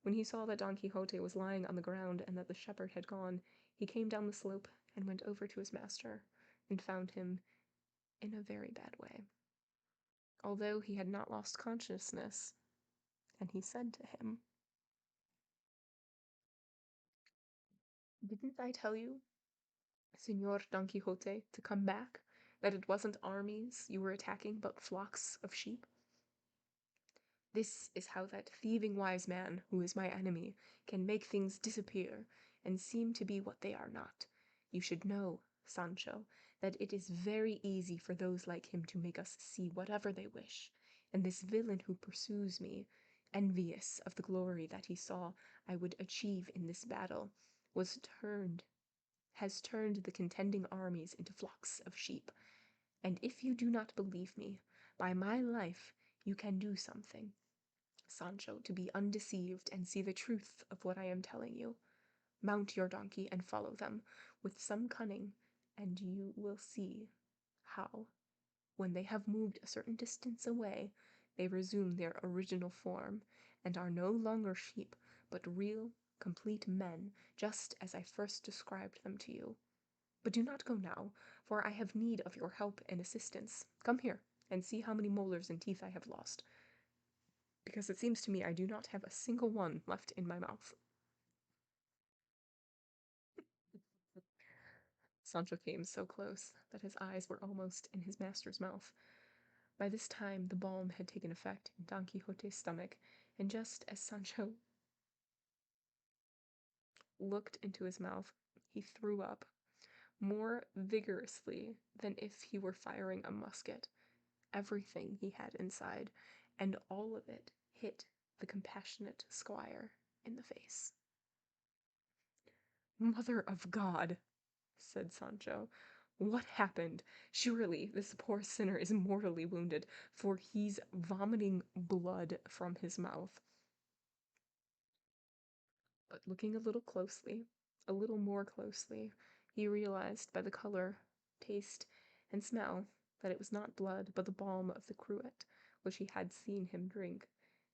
When he saw that Don Quixote was lying on the ground and that the shepherd had gone, he came down the slope and went over to his master, and found him in a very bad way, although he had not lost consciousness, and he said to him, "Didn't I tell you, Señor Don Quixote, to come back, that it wasn't armies you were attacking, but flocks of sheep? This is how that thieving wise man, who is my enemy, can make things disappear, and seem to be what they are not. You should know, Sancho, that it is very easy for those like him to make us see whatever they wish, and this villain who pursues me, envious of the glory that he saw I would achieve in this battle, has turned the contending armies into flocks of sheep. And if you do not believe me, by my life you can do something, Sancho, to be undeceived and see the truth of what I am telling you. Mount your donkey and follow them with some cunning, and you will see how, when they have moved a certain distance away, they resume their original form, and are no longer sheep, but real, complete men, just as I first described them to you. But do not go now, for I have need of your help and assistance. Come here, and see how many molars and teeth I have lost, because it seems to me I do not have a single one left in my mouth." Sancho came so close that his eyes were almost in his master's mouth. By this time the balm had taken effect in Don Quixote's stomach, and just as Sancho looked into his mouth, he threw up more vigorously than if he were firing a musket, everything he had inside, and all of it hit the compassionate squire in the face. "Mother of God," said Sancho, "what happened? Surely this poor sinner is mortally wounded, for he's vomiting blood from his mouth." But looking a little more closely, he realized by the color, taste, and smell that it was not blood, but the balm of the cruet, which he had seen him drink,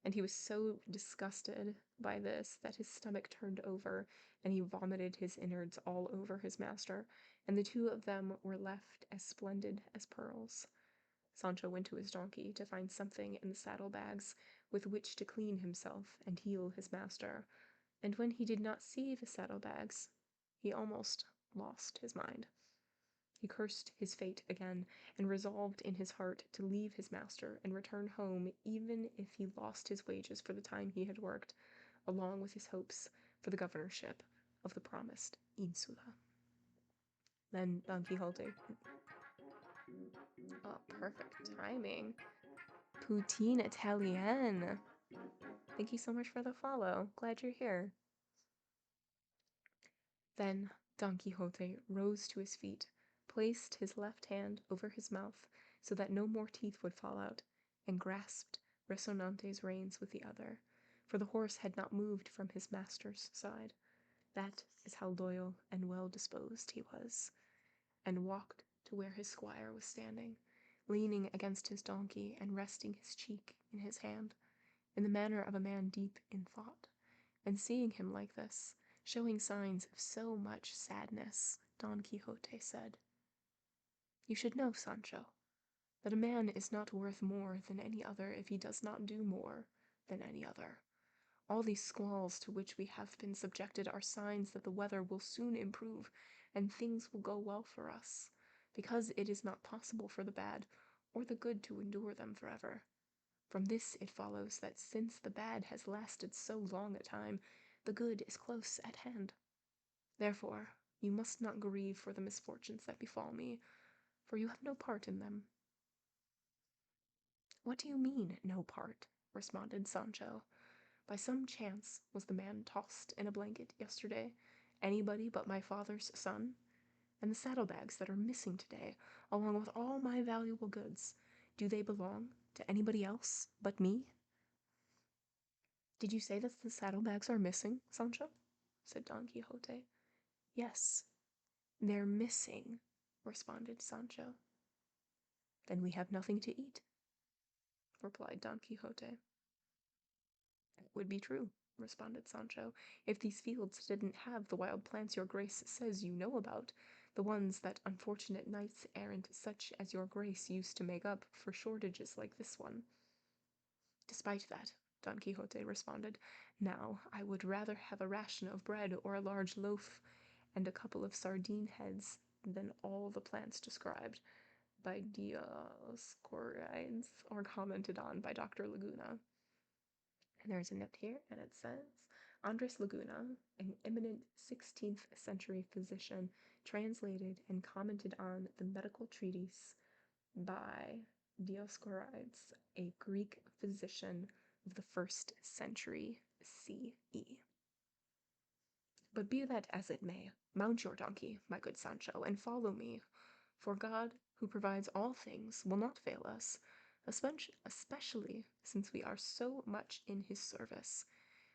and he was so disgusted by this that his stomach turned over, and he vomited his innards all over his master, and the two of them were left as splendid as pearls. Sancho went to his donkey to find something in the saddlebags with which to clean himself and heal his master, and when he did not see the saddlebags, he almost lost his mind. He cursed his fate again, and resolved in his heart to leave his master and return home, even if he lost his wages for the time he had worked, along with his hopes for the governorship of the promised insula. Then Don Quixote... Oh, perfect timing. Poutine Italienne. Thank you so much for the follow. Glad you're here. Then Don Quixote rose to his feet, placed his left hand over his mouth so that no more teeth would fall out, and grasped Rocinante's reins with the other, for the horse had not moved from his master's side. That is how loyal and well disposed he was, and walked to where his squire was standing, leaning against his donkey and resting his cheek in his hand, in the manner of a man deep in thought. And seeing him like this, showing signs of so much sadness, Don Quixote said, "You should know, Sancho, that a man is not worth more than any other if he does not do more than any other. All these squalls to which we have been subjected are signs that the weather will soon improve, and things will go well for us, because it is not possible for the bad or the good to endure them forever. From this it follows that since the bad has lasted so long a time, the good is close at hand. Therefore, you must not grieve for the misfortunes that befall me, for you have no part in them." "What do you mean, no part?" responded Sancho. "By some chance was the man tossed in a blanket yesterday anybody but my father's son? And the saddlebags that are missing today, along with all my valuable goods, do they belong to anybody else but me?" "Did you say that the saddlebags are missing, Sancho?" said Don Quixote. "Yes, they're missing," responded Sancho. "Then we have nothing to eat," replied Don Quixote. "That would be true," responded Sancho, "if these fields didn't have the wild plants your grace says you know about, the ones that unfortunate knights-errant such as your grace used to make up for shortages like this one." "Despite that," Don Quixote responded, "now I would rather have a ration of bread or a large loaf and a couple of sardine heads than all the plants described by Dioscorides or commented on by Dr. Laguna." And there's a note here, and it says, Andres Laguna, an eminent 16th century physician, translated and commented on the medical treatise by Dioscorides, a Greek physician of the 1st century CE. But be that as it may, mount your donkey, my good Sancho, and follow me, for God, who provides all things, will not fail us, especially since we are so much in his service.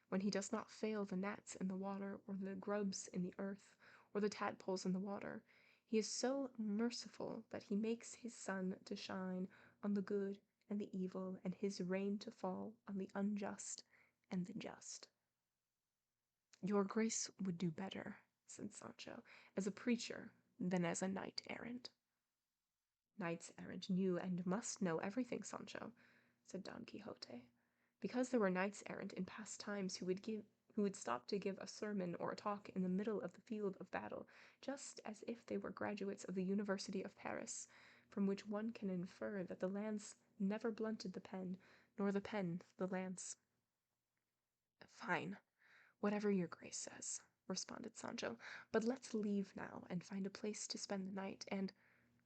When he does not fail the gnats in the water, or the grubs in the earth, or the tadpoles in the water, he is so merciful that he makes his sun to shine on the good and the evil, and his rain to fall on the unjust and the just. "Your grace would do better," said Sancho, "as a preacher than as a knight-errant." "Knights-errant knew and must know everything, Sancho," said Don Quixote, "because there were knights-errant in past times who would stop to give a sermon or a talk in the middle of the field of battle, just as if they were graduates of the University of Paris, from which one can infer that the lance never blunted the pen, nor the pen the lance." "Fine, whatever your grace says," responded Sancho, "but let's leave now and find a place to spend the night, and,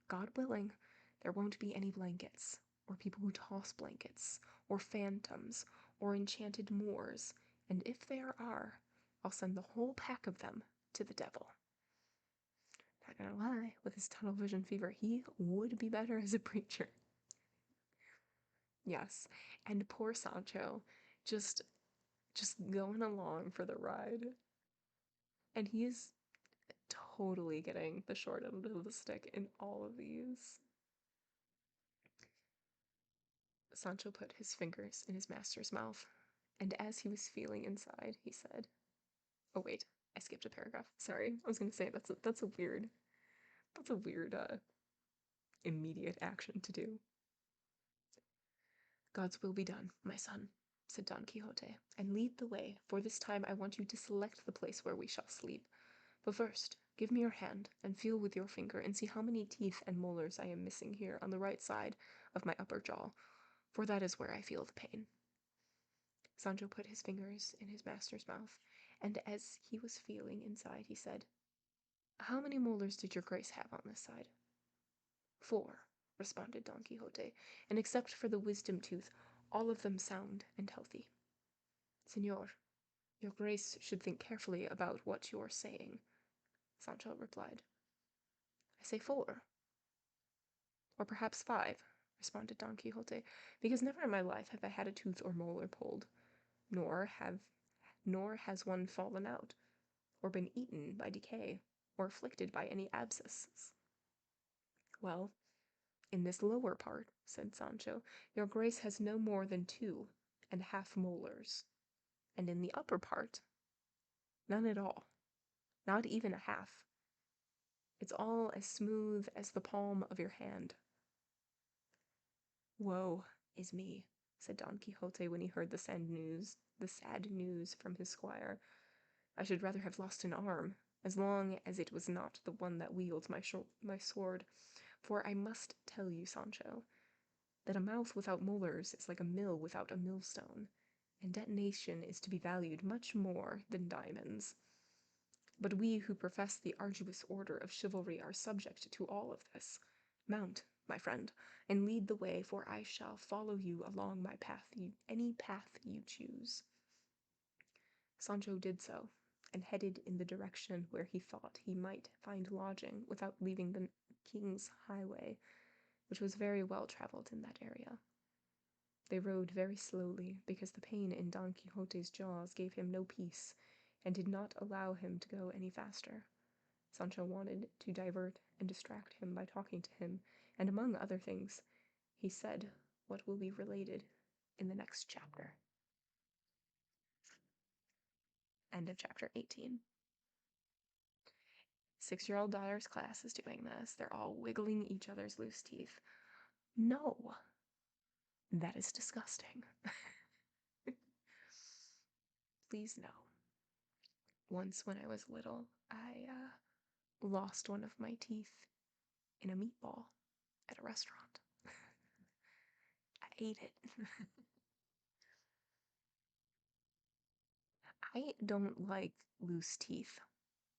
God willing, there won't be any blankets, or people who toss blankets, or phantoms, or enchanted Moors, and if there are, I'll send the whole pack of them to the devil." Not gonna lie, with his tunnel vision fever, he would be better as a preacher. Yes, and poor Sancho, just going along for the ride. And he is totally getting the short end of the stick in all of these. Sancho put his fingers in his master's mouth, and as he was feeling inside, he said, oh wait, I skipped a paragraph. Sorry, I was gonna say that's a weird immediate action to do. "God's will be done, my son," said Don Quixote, "and lead the way, for this time I want you to select the place where we shall sleep. But first, give me your hand, and feel with your finger, and see how many teeth and molars I am missing here on the right side of my upper jaw, for that is where I feel the pain." Sancho put his fingers in his master's mouth, and as he was feeling inside, he said, "How many molars did your grace have on this side?" "4," responded Don Quixote, "and except for the wisdom tooth, all of them sound and healthy." "Señor, your grace should think carefully about what you're saying," Sancho replied. "I say 4. Or perhaps 5, responded Don Quixote, "because never in my life have I had a tooth or molar pulled, nor has one fallen out, or been eaten by decay, or afflicted by any abscesses." "Well, in this lower part," said Sancho, "your grace has no more than 2.5 molars, and in the upper part, none at all, not even a half. It's all as smooth as the palm of your hand." "Woe is me," said Don Quixote when he heard the sad news from his squire. "I should rather have lost an arm, as long as it was not the one that wields my sword, for I must tell you, Sancho, that a mouth without molars is like a mill without a millstone, and detonation is to be valued much more than diamonds. But we who profess the arduous order of chivalry are subject to all of this. Mount, my friend, and lead the way, for I shall follow you along my path, any path you choose." Sancho did so, and headed in the direction where he thought he might find lodging without leaving the king's highway, which was very well traveled in that area. They rode very slowly, because the pain in Don Quixote's jaws gave him no peace, and did not allow him to go any faster. Sancho wanted to divert and distract him by talking to him, and among other things, he said what will be related in the next chapter. End of chapter 18. 6-year-old daughter's class is doing this. They're all wiggling each other's loose teeth. No, that is disgusting. Please no. Once when I was little, I lost one of my teeth in a meatball at a restaurant. I ate it. I don't like loose teeth.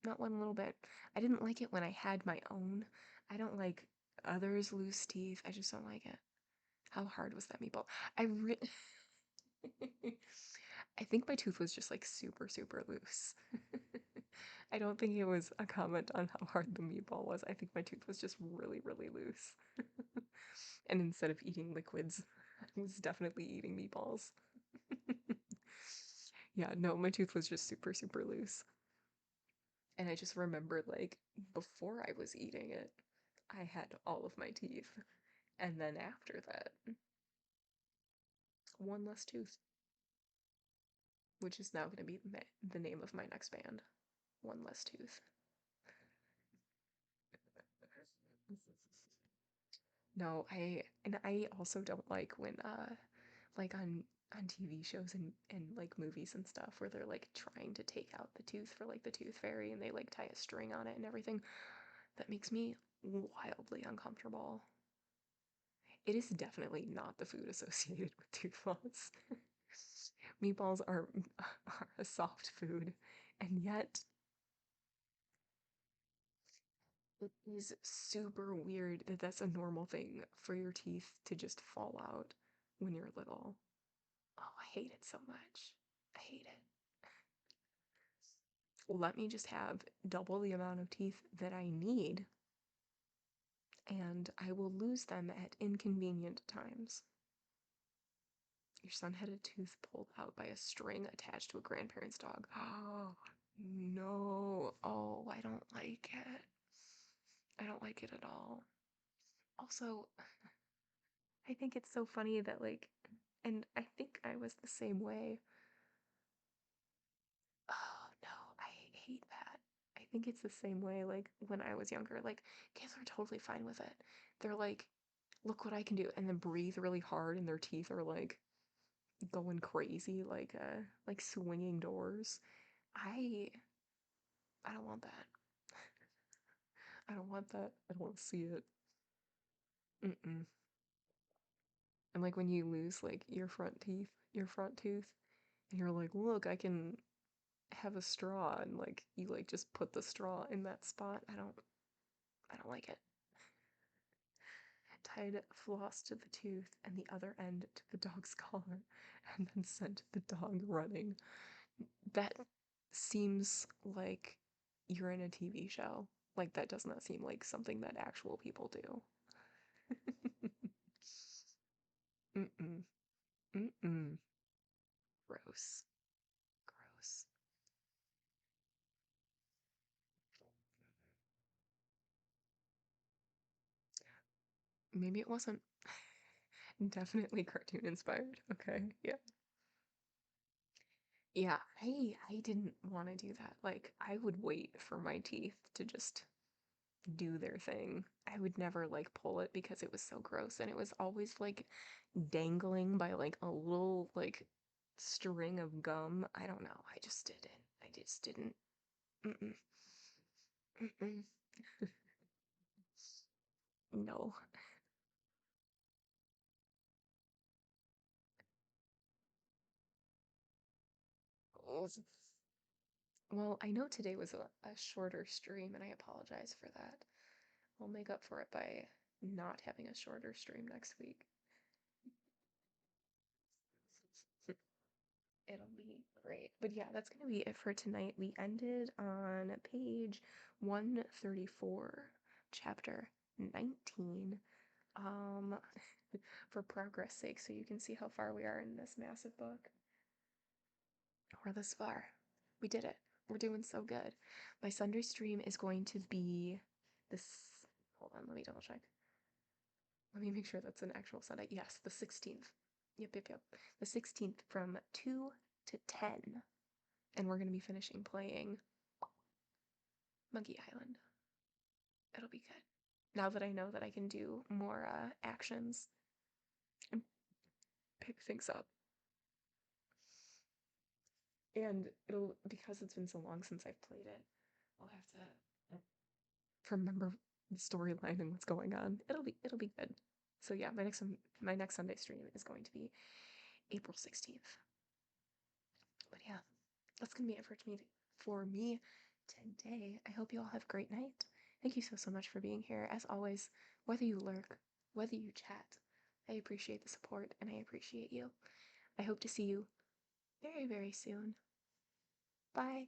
Not one little bit. I didn't like it when I had my own. I don't like others' loose teeth. I just don't like it. How hard was that meatball? I think my tooth was just like super, super loose. I don't think it was a comment on how hard the meatball was. I think my tooth was just really, really loose. And instead of eating liquids, I was definitely eating meatballs. Yeah, no, my tooth was just super, super loose. And I just remembered, like, before I was eating it, I had all of my teeth. And then after that, one less tooth. Which is now going to be the name of my next band. One Less Tooth. No, I also don't like when like on TV shows and like movies and stuff where they're like trying to take out the tooth for like the tooth fairy and they like tie a string on it and everything. That makes me wildly uncomfortable. It is definitely not the food associated with tooth loss. Meatballs are a soft food, and yet it is super weird that that's a normal thing for your teeth to just fall out when you're little. Oh, I hate it so much. I hate it. Let me just have double the amount of teeth that I need, and I will lose them at inconvenient times. Your son had a tooth pulled out by a string attached to a grandparent's dog. Oh, no. Oh, I don't like it. I don't like it at all. Also, I think it's so funny that, like, and I think I was the same way. Oh, no, I hate that. I think it's the same way, like, when I was younger. Like, kids are totally fine with it. They're like, look what I can do, and then breathe really hard, and their teeth are, like, going crazy, like swinging doors. I I don't want that. I don't want that. I don't want to see it. Mm-mm. And like when you lose like your front teeth, your front tooth, and you're like, look, I can have a straw, and like you like just put the straw in that spot. I don't like it. Tied floss to the tooth and the other end to the dog's collar, and then sent the dog running. That seems like you're in a TV show. Like that does not seem like something that actual people do. Mm-mm. Mm-mm. Gross. Gross. Maybe it wasn't. Definitely cartoon inspired. Okay, yeah. Yeah, I didn't want to do that. Like, I would wait for my teeth to just do their thing. I would never like pull it because it was so gross and it was always like dangling by like a little like string of gum. I don't know. I just didn't. I just didn't. Mm-mm. Mm-mm. No. Well, I know today was a shorter stream and I apologize for that. I'll make up for it by not having a shorter stream next week. It'll be great. But yeah, that's going to be it for tonight. We ended on page 134, chapter 19. Um, for progress sake, so you can see how far we are in this massive book. We're this far. We did it. We're doing so good. My Sunday stream is going to be this. Hold on, let me double check. Let me make sure that's an actual Sunday. Yes, the 16th. Yep. The 16th from 2 to 10. And we're going to be finishing playing Monkey Island. It'll be good. Now that I know that I can do more actions and pick things up. And it'll, because it's been so long since I've played it, I'll have to remember the storyline and what's going on. It'll be good. So yeah, my next Sunday stream is going to be April 16th. But yeah, that's gonna be it for me today. I hope you all have a great night. Thank you so much for being here. As always, whether you lurk, whether you chat, I appreciate the support and I appreciate you. I hope to see you very, very soon. Bye.